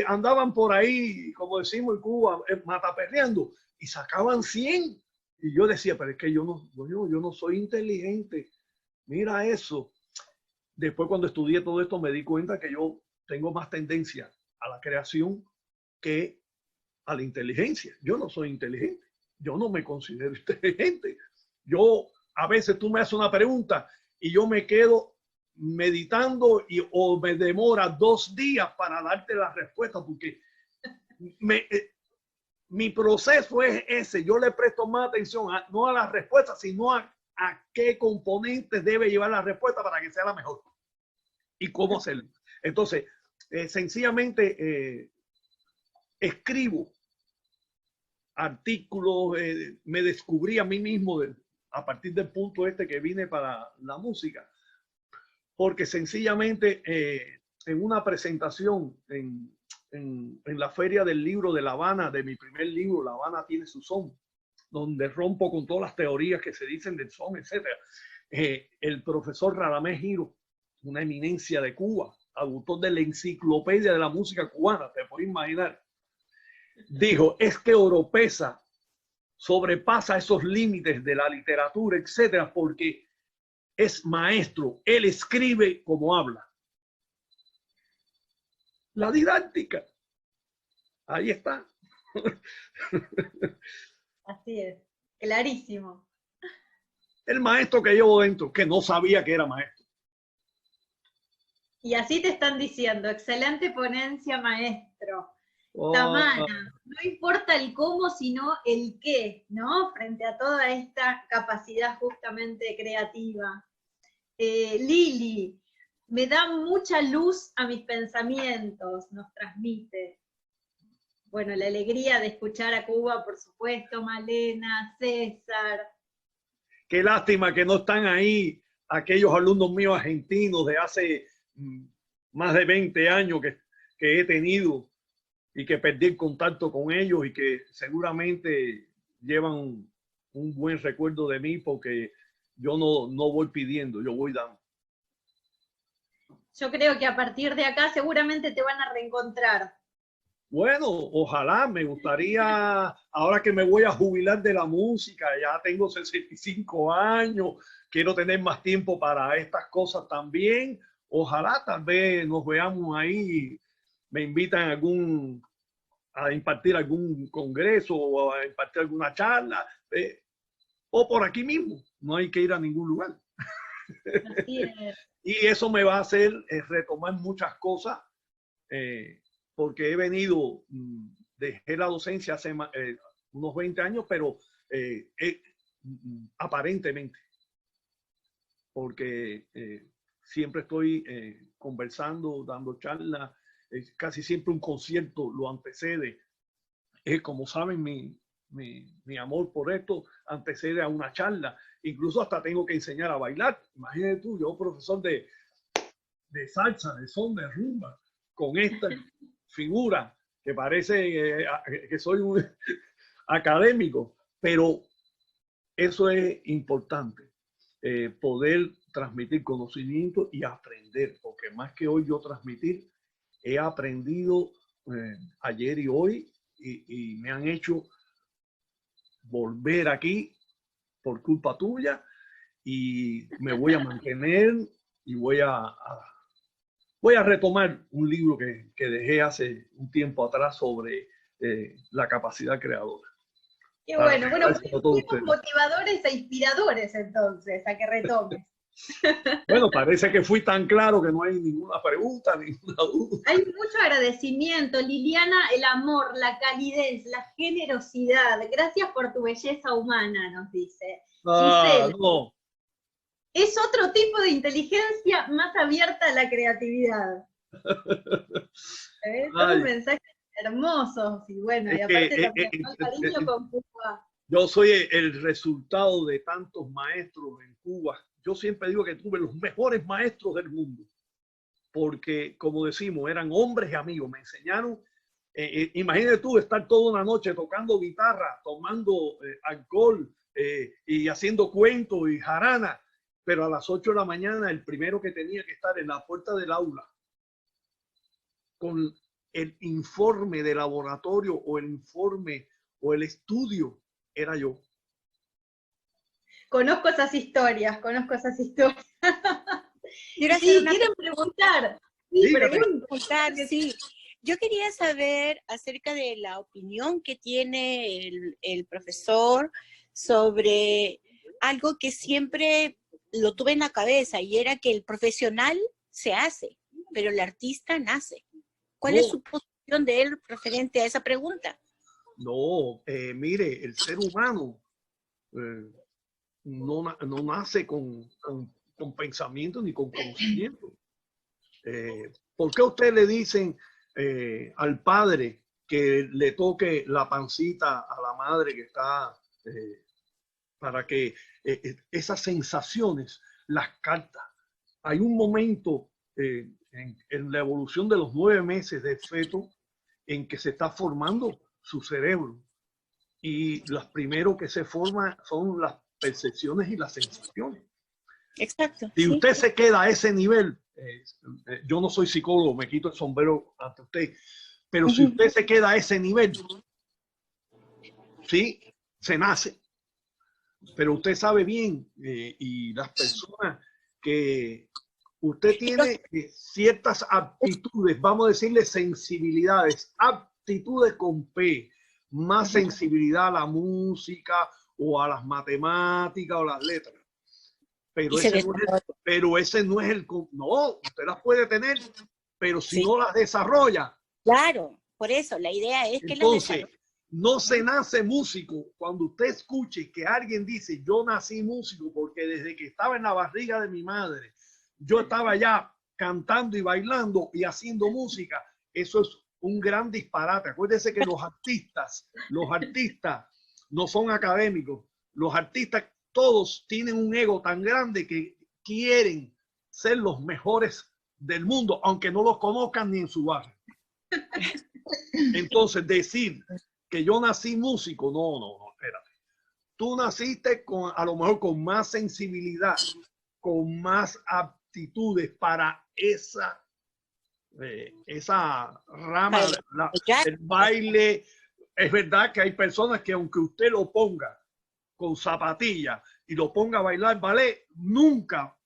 Speaker 3: andaban por ahí, como decimos en Cuba, mataperreando, y sacaban 100. Y yo decía, pero es que yo no soy inteligente. Mira eso. Después, cuando estudié todo esto, me di cuenta que yo tengo más tendencia a la creación que a la inteligencia. Yo no soy inteligente, yo no me considero inteligente. Yo, a veces tú me haces una pregunta y yo me quedo meditando o me demora 2 días para darte la respuesta porque mi proceso es ese. Yo le presto más atención no a la respuesta, sino a qué componentes debe llevar la respuesta para que sea la mejor y cómo hacerlo. Entonces, sencillamente escribo artículos, me descubrí a mí mismo a partir del punto que vine para la música, porque sencillamente en una presentación en la Feria del Libro de La Habana, de mi primer libro, La Habana tiene su son, donde rompo con todas las teorías que se dicen del son, etc. El profesor Radamés Giro, una eminencia de Cuba, autor de la enciclopedia de la música cubana, te puedes imaginar, dijo, es que Oropesa sobrepasa esos límites de la literatura, etcétera, porque es maestro, él escribe como habla. La didáctica, ahí está.
Speaker 1: Así es, clarísimo.
Speaker 3: El maestro que llevo dentro, que no sabía que era maestro.
Speaker 1: Y así te están diciendo, excelente ponencia, maestro. Tamara, no importa el cómo, sino el qué, ¿no? Frente a toda esta capacidad justamente creativa. Lili, me da mucha luz a mis pensamientos, nos transmite. Bueno, la alegría de escuchar a Cuba, por supuesto, Malena, César.
Speaker 3: Qué lástima que no están ahí aquellos alumnos míos argentinos de hace más de 20 años que he tenido y que perdí el contacto con ellos y que seguramente llevan un buen recuerdo de mí porque yo no voy pidiendo, yo voy dando.
Speaker 1: Yo creo que a partir de acá seguramente te van a reencontrar.
Speaker 3: Bueno, ojalá, me gustaría, ahora que me voy a jubilar de la música, ya tengo 65 años, quiero tener más tiempo para estas cosas también. Ojalá tal vez nos veamos ahí, me invitan a impartir algún congreso o a impartir alguna charla, o por aquí mismo, no hay que ir a ningún lugar.
Speaker 1: Así es.
Speaker 3: Y eso me va a hacer retomar muchas cosas, porque he venido, dejé la docencia hace unos 20 años, pero aparentemente, porque siempre estoy conversando, dando charlas, casi siempre un concierto lo antecede. Como saben, mi amor por esto antecede a una charla. Incluso hasta tengo que enseñar a bailar. Imagínate tú, yo profesor de salsa, de son, de rumba, con esta figura que parece que soy un académico, pero eso es importante, poder transmitir conocimiento y aprender, porque más que hoy yo transmitir, he aprendido ayer y hoy y me han hecho volver aquí por culpa tuya y me voy a mantener y voy a retomar un libro que dejé hace un tiempo atrás sobre la capacidad creadora.
Speaker 1: Qué bueno, fuimos motivadores e inspiradores entonces, a que retomes.
Speaker 3: Bueno, parece que fui tan claro que no hay ninguna pregunta, ninguna duda.
Speaker 1: Hay mucho agradecimiento, Liliana, el amor, la calidez, la generosidad. Gracias por tu belleza humana, nos dice. Giselle,
Speaker 3: No.
Speaker 1: Es otro tipo de inteligencia más abierta a la creatividad. Son mensajes hermosos y bueno, y aparte el cariño con Cuba.
Speaker 3: Yo soy el resultado de tantos maestros en Cuba. Yo siempre digo que tuve los mejores maestros del mundo, porque como decimos, eran hombres y amigos, me enseñaron, imagínate tú estar toda una noche tocando guitarra, tomando alcohol y haciendo cuentos y jarana, pero a las 8 de la mañana el primero que tenía que estar en la puerta del aula con el informe de laboratorio o el informe o el estudio era yo.
Speaker 1: Conozco esas historias.
Speaker 4: Quiero
Speaker 1: sí, quieren preguntar.
Speaker 4: preguntar, sí. Yo quería saber acerca de la opinión que tiene el profesor sobre algo que siempre lo tuve en la cabeza, y era que el profesional se hace, pero el artista nace. ¿Cuál es su posición de él referente a esa pregunta?
Speaker 3: No, mire, el ser humano no nace con pensamiento ni con conocimiento. ¿Por qué a usted le dicen al padre que le toque la pancita a la madre que está, para que esas sensaciones las capta? Hay un momento en la evolución de los 9 meses del feto en que se está formando su cerebro, y los primeros que se forman son las percepciones y las sensaciones.
Speaker 4: Exacto.
Speaker 3: Si
Speaker 4: sí.
Speaker 3: usted se queda a ese nivel, yo no soy psicólogo, me quito el sombrero ante usted, pero si usted se queda a ese nivel, sí, se nace. Pero usted sabe bien, y las personas que usted tiene ciertas aptitudes, vamos a decirle sensibilidades, aptitudes con P, más sensibilidad a la música o a las matemáticas o las letras. Pero ese no es el... No, usted las puede tener, pero si no las desarrolla.
Speaker 4: Claro, por eso la idea es que
Speaker 3: entonces, no se nace músico. Cuando usted escuche que alguien dice, yo nací músico porque desde que estaba en la barriga de mi madre, yo estaba ya cantando y bailando y haciendo música, eso es un gran disparate. Acuérdese que los artistas no son académicos. Los artistas todos tienen un ego tan grande que quieren ser los mejores del mundo, aunque no los conozcan ni en su barrio. Entonces, decir que yo nací músico, no, espérate. Tú naciste a lo mejor con más sensibilidad, con más aptitudes para esa rama, el baile. Es verdad que hay personas que aunque usted lo ponga con zapatillas y lo ponga a bailar ballet, nunca,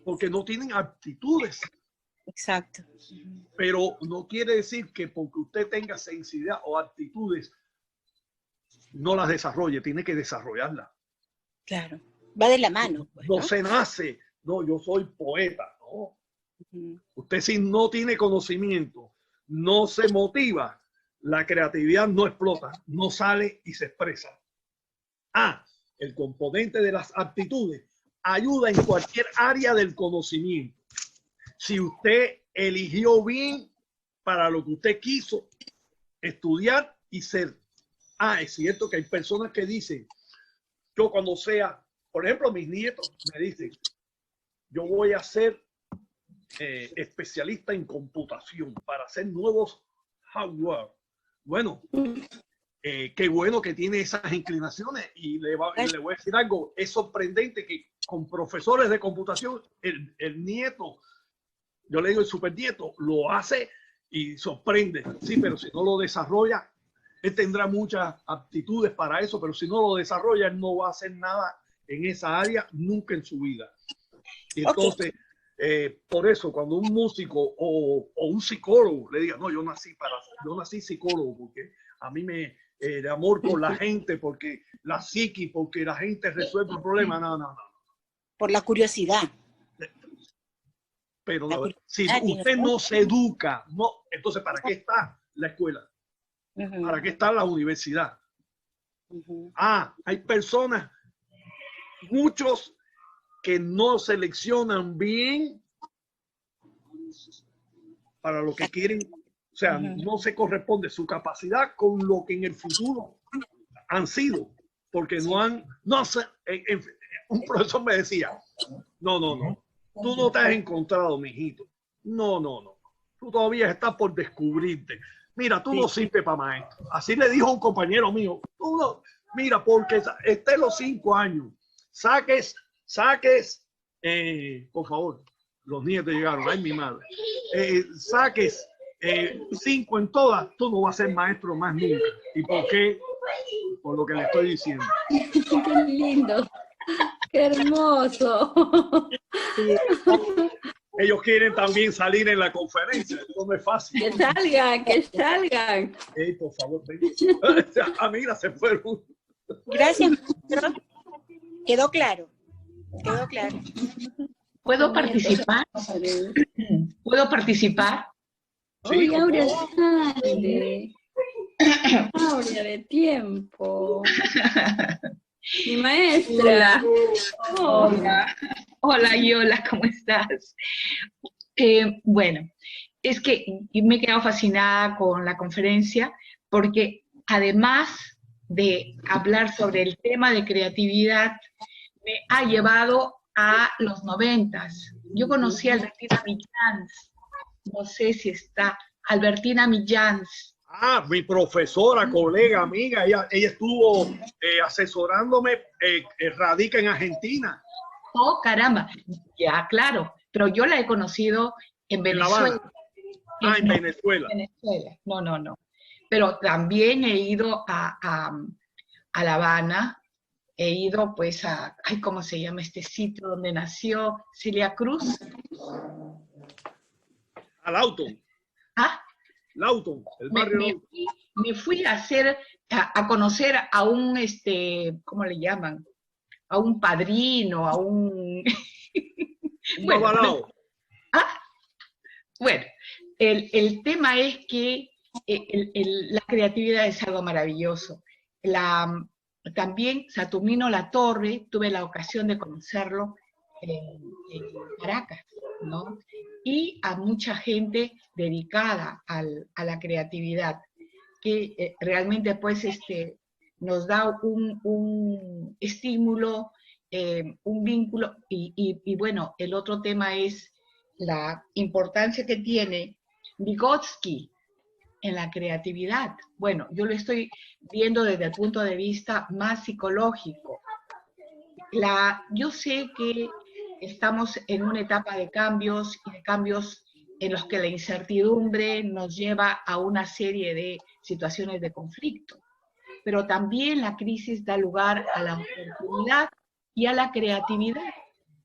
Speaker 3: porque no tienen aptitudes.
Speaker 4: Exacto.
Speaker 3: Pero no quiere decir que porque usted tenga sensibilidad o aptitudes, no las desarrolle, tiene que desarrollarlas.
Speaker 4: Claro, va de la mano. Pues,
Speaker 3: no se nace, no, yo soy poeta, no. Usted si no tiene conocimiento, no se motiva, la creatividad no explota, no sale y se expresa. El componente de las aptitudes ayuda en cualquier área del conocimiento. Si usted eligió bien para lo que usted quiso estudiar y ser. Es cierto que hay personas que dicen, yo cuando sea, por ejemplo, mis nietos me dicen, yo voy a ser especialista en computación para hacer nuevos hardware. Bueno, qué bueno que tiene esas inclinaciones, y le voy a decir algo, es sorprendente que con profesores de computación, el nieto, yo le digo el supernieto, lo hace y sorprende. Sí, pero si no lo desarrolla, él tendrá muchas aptitudes para eso, pero si no lo desarrolla, él no va a hacer nada en esa área nunca en su vida. Y entonces, por eso, cuando un músico o un psicólogo le diga, no, yo nací psicólogo porque a mí el amor por la gente, porque la psiqui, porque la gente resuelve el problema, no.
Speaker 4: Por la curiosidad.
Speaker 3: Pero si usted no se educa, no, entonces ¿para qué está la escuela? ¿Para qué está la universidad? Hay personas, muchos que no seleccionan bien para lo que quieren, o sea, no se corresponde su capacidad con lo que en el futuro han sido, porque un profesor me decía, no, tú no te has encontrado, mijito. No. Tú todavía estás por descubrirte. Mira, tú no sirves para maestro. Así le dijo un compañero mío. Mira, porque esté los 5 años, saques, por favor, los nietos llegaron, ay mi madre, saques 5 en todas, tú no vas a ser maestro más nunca. ¿Y por qué? Por lo que le estoy diciendo.
Speaker 5: Qué lindo. Qué hermoso.
Speaker 3: ellos quieren también salir en la conferencia. Eso no es fácil.
Speaker 5: Que salgan, que salgan.
Speaker 3: Ey, por favor, ven. Mira, se fueron.
Speaker 4: Gracias, maestro. Quedó claro. Quedó claro.
Speaker 6: ¿Puedo participar? ¿Puedo participar?
Speaker 3: Sí,
Speaker 5: Uy,
Speaker 3: por
Speaker 5: Aurea
Speaker 3: favor.
Speaker 5: sale. Aurea de tiempo. Mi maestra. Oh,
Speaker 6: Hola, hola Yola, ¿cómo estás? Bueno, es que me he quedado fascinada con la conferencia porque además de hablar sobre el tema de creatividad, me ha llevado a los 90s. Yo conocí a Albertina Millans, no sé si está, Albertina Millans.
Speaker 3: Ah, mi profesora, colega, amiga, ella estuvo asesorándome, radica en Argentina.
Speaker 6: Oh, caramba, ya, claro, pero yo la he conocido en
Speaker 3: En La
Speaker 6: Venezuela.
Speaker 3: Habana. Ah, en Venezuela.
Speaker 6: Venezuela. No. Pero también he ido a La Habana, he ido pues a, ay, ¿cómo se llama este sitio donde nació Celia Cruz?
Speaker 3: A Lawton.
Speaker 6: Ah,
Speaker 3: Lawton, el
Speaker 6: me,
Speaker 3: barrio
Speaker 6: me
Speaker 3: Lawton.
Speaker 6: fui, me fui a hacer, a conocer a un, ¿cómo le llaman? A un padrino, a un...
Speaker 3: Un
Speaker 6: Bueno,
Speaker 3: babalao.
Speaker 6: Bueno, el tema es que la creatividad es algo maravilloso. También Saturnino Latorre, tuve la ocasión de conocerlo en Caracas, ¿no? Y a mucha gente dedicada a la creatividad, que realmente pues nos da un estímulo, un vínculo, y bueno, el otro tema es la importancia que tiene Vygotsky en la creatividad. Bueno, yo lo estoy viendo desde el punto de vista más psicológico. Yo sé que estamos en una etapa de cambios y de cambios en los que la incertidumbre nos lleva a una serie de situaciones de conflicto, pero también la crisis da lugar a la oportunidad y a la creatividad,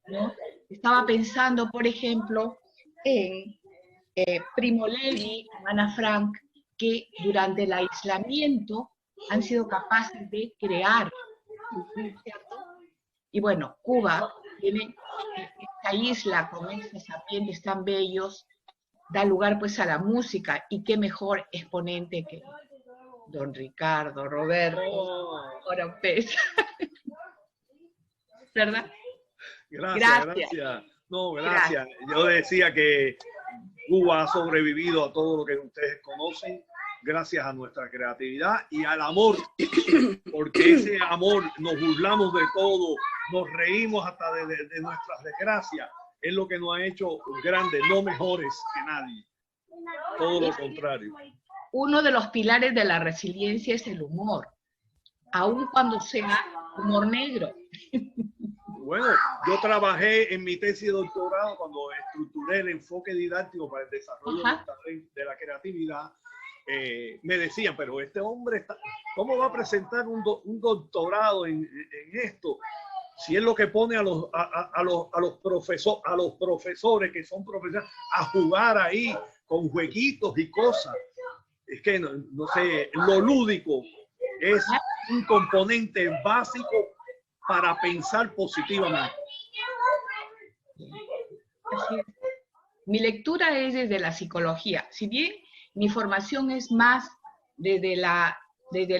Speaker 6: ¿no? Estaba pensando, por ejemplo, en Primo Levi, Ana Frank, que durante el aislamiento han sido capaces de crear, ¿cierto? Y bueno, Cuba tiene esta isla con estos ambientes tan bellos, da lugar pues a la música, y qué mejor exponente que don Ricardo, Roberto, Oropesa. ¿Verdad?
Speaker 3: Gracias. No, gracias. Yo decía que Cuba ha sobrevivido a todo lo que ustedes conocen gracias a nuestra creatividad y al amor, porque ese amor, nos burlamos de todo, nos reímos hasta de nuestras desgracias, es lo que nos ha hecho grandes, no mejores que nadie. Todo lo contrario.
Speaker 6: Uno de los pilares de la resiliencia es el humor, aun cuando sea humor negro.
Speaker 3: Bueno, yo trabajé en mi tesis de doctorado cuando estructuré el enfoque didáctico para el desarrollo de la creatividad. Me decían, pero este hombre, ¿cómo va a presentar un doctorado en esto? Si es lo que pone a los profesores que son profesores a jugar ahí con jueguitos y cosas. Es que no sé, lo lúdico es un componente básico para pensar positivamente.
Speaker 6: Así es. Mi lectura es desde la psicología. Si bien mi formación es más desde el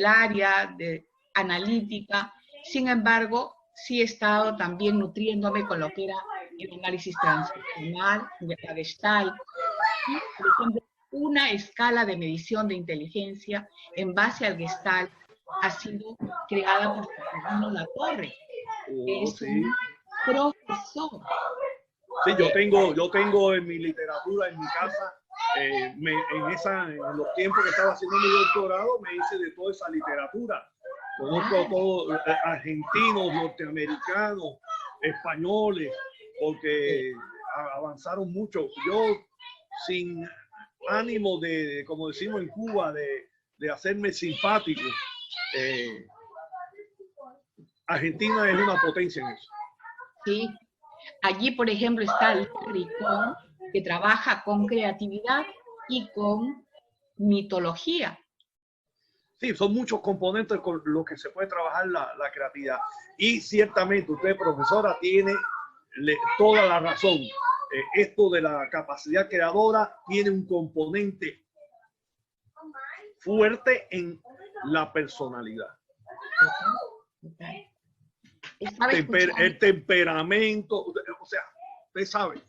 Speaker 6: área de analítica, sin embargo, sí he estado también nutriéndome con lo que era el análisis transaccional, la Gestalt, y, por ejemplo, una escala de medición de inteligencia en base al Gestalt ha sido creada por Saturnino Latorre, que es un profesor.
Speaker 3: Sí, yo tengo en mi literatura, en mi casa, en los tiempos que estaba haciendo mi doctorado, me hice de toda esa literatura. Conozco a todos, argentinos, norteamericanos, españoles, porque avanzaron mucho. Yo, sin ánimo de, como decimos en Cuba, de hacerme simpático, Argentina es una potencia en eso.
Speaker 6: Sí, Allí, por ejemplo, está Larry Cohn, que trabaja con creatividad y con mitología.
Speaker 3: Sí, son muchos componentes con los que se puede trabajar la creatividad. Y ciertamente usted, profesora, tiene toda la razón. Esto de la capacidad creadora tiene un componente fuerte en la personalidad. El temperamento, o sea, usted sabe.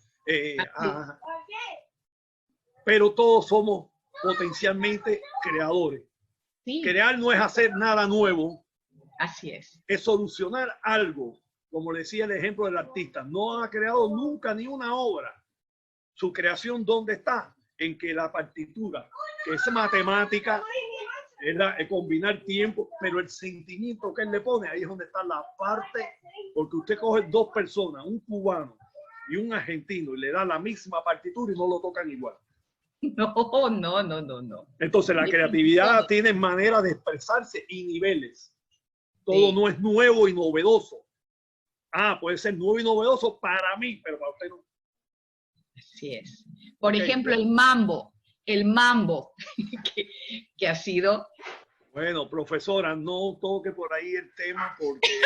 Speaker 3: Pero todos somos potencialmente creadores.
Speaker 6: Sí.
Speaker 3: Crear no es hacer nada nuevo.
Speaker 6: Así es.
Speaker 3: Es solucionar algo. Como le decía el ejemplo del artista, no ha creado nunca ni una obra. Su creación, ¿dónde está? En que la partitura, que es matemática, es combinar tiempo, pero el sentimiento que él le pone, ahí es donde está la parte, porque usted coge dos personas, un cubano y un argentino, y le da la misma partitura y no lo tocan igual.
Speaker 6: No.
Speaker 3: Entonces la creatividad tiene manera de expresarse y niveles. Todo no es nuevo y novedoso. Puede ser nuevo y novedoso para mí, pero para usted no.
Speaker 6: Así es. Por ejemplo, el mambo, que ha sido...
Speaker 3: Bueno, profesora, no toque por ahí el tema porque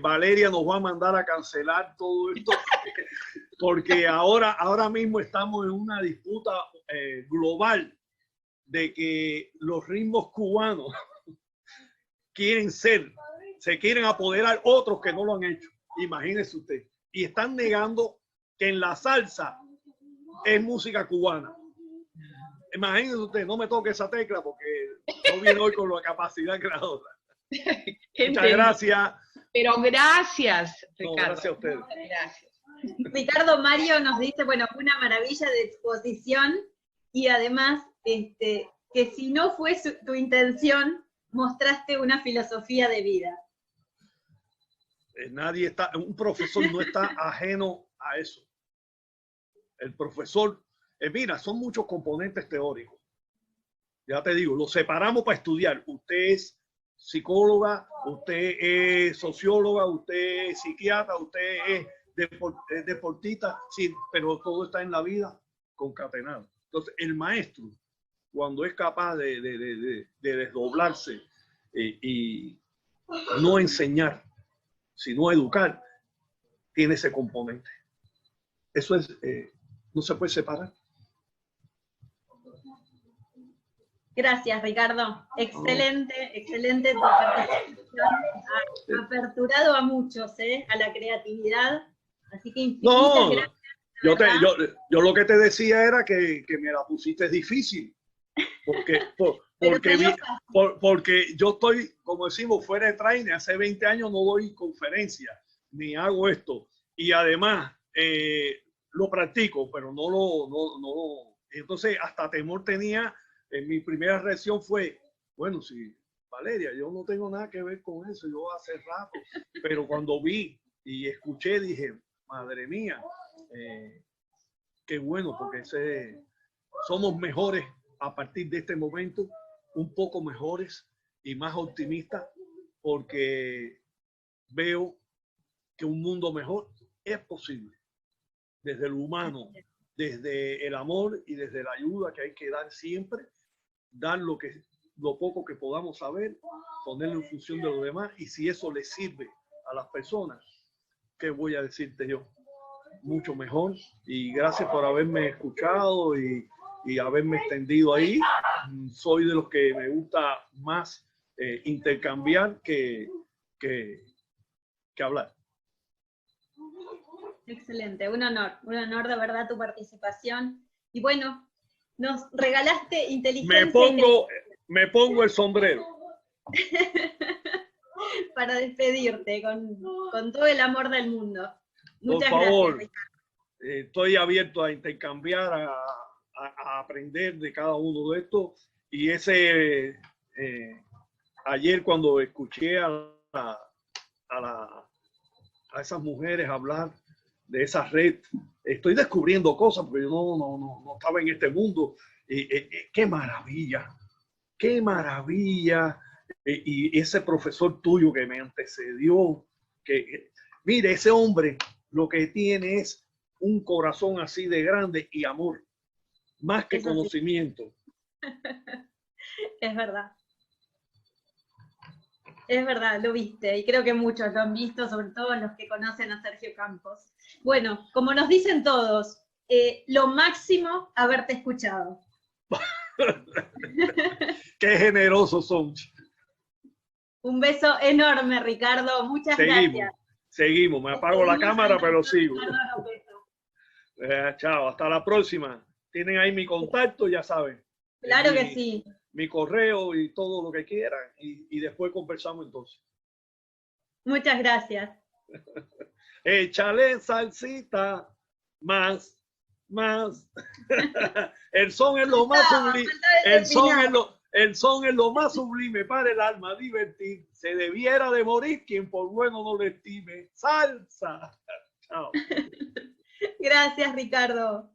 Speaker 3: Valeria nos va a mandar a cancelar todo esto porque ahora mismo estamos en una disputa global de que los ritmos cubanos se quieren apoderar otros que no lo han hecho. Imagínese usted. Y están negando que en la salsa es música cubana. Imagínese usted, no me toque esa tecla porque no viene hoy con la capacidad creadora. Muchas gracias.
Speaker 6: Pero gracias, Ricardo.
Speaker 3: No, gracias a ustedes.
Speaker 6: Gracias.
Speaker 1: Ricardo Mario nos dice, bueno, una maravilla de exposición y además que si no fue tu intención, mostraste una filosofía de vida.
Speaker 3: Un profesor no está ajeno a eso. El profesor, mira, son muchos componentes teóricos. Ya te digo, los separamos para estudiar. Usted es psicóloga, usted es socióloga, usted es psiquiatra, usted es deportista, sí, pero todo está en la vida concatenado. Entonces, el maestro, cuando es capaz de desdoblarse y no enseñar, sino educar, tiene ese componente. Eso es, no se puede separar.
Speaker 1: Gracias, Ricardo. Excelente tu participación. Ha aperturado a muchos, a la creatividad. Así que infinitas gracias. Yo
Speaker 3: lo que te decía era que me la pusiste difícil. Porque yo estoy, como decimos, fuera de trainer. Hace 20 años no doy conferencias, ni hago esto. Y además, lo practico, pero no lo. Entonces, hasta temor tenía. Mi primera reacción fue, bueno, sí, Valeria, yo no tengo nada que ver con eso, yo hace rato. Pero cuando vi y escuché, dije, madre mía, qué bueno, porque somos mejores a partir de este momento, un poco mejores y más optimistas, porque veo que un mundo mejor es posible, desde lo humano, desde el amor y desde la ayuda que hay que dar siempre, dar lo poco que podamos saber, ponerlo en función de lo demás, y si eso le sirve a las personas, ¿qué voy a decirte yo? Mucho mejor, y gracias por haberme escuchado y haberme extendido ahí. Soy de los que me gusta más intercambiar que hablar.
Speaker 1: Excelente, un honor de verdad tu participación. Y bueno, nos regalaste inteligencia.
Speaker 3: Me pongo el sombrero.
Speaker 1: Para despedirte con todo el amor del mundo. Muchas
Speaker 3: Por favor,
Speaker 1: gracias,
Speaker 3: estoy abierto a intercambiar, a aprender de cada uno de estos. Y ayer cuando escuché a esas mujeres hablar de esa red, estoy descubriendo cosas porque yo no estaba en este mundo. ¡Qué maravilla! ¡Qué maravilla! Y ese profesor tuyo que me antecedió, que Mire, ese hombre lo que tiene es un corazón así de grande y amor, más que
Speaker 1: Eso sí.
Speaker 3: conocimiento.
Speaker 1: Es verdad. Es verdad, lo viste, y creo que muchos lo han visto, sobre todo los que conocen a Sergio Campos. Bueno, como nos dicen todos, lo máximo haberte escuchado.
Speaker 3: Qué generosos son.
Speaker 1: Un beso enorme, Ricardo. Muchas gracias.
Speaker 3: Seguimos. Me apago la cámara, pero sigo.
Speaker 1: Ricardo, un beso.
Speaker 3: Chao, hasta la próxima. Tienen ahí mi contacto, ya saben.
Speaker 1: Claro que sí.
Speaker 3: Mi correo y todo lo que quieran. Y después conversamos entonces.
Speaker 1: Muchas gracias.
Speaker 3: Échale salsita. Más. El son es lo más sublime. El son es lo más sublime para el alma divertir. Se debiera de morir quien por bueno no le estime. Salsa. Chao.
Speaker 1: Gracias, Ricardo.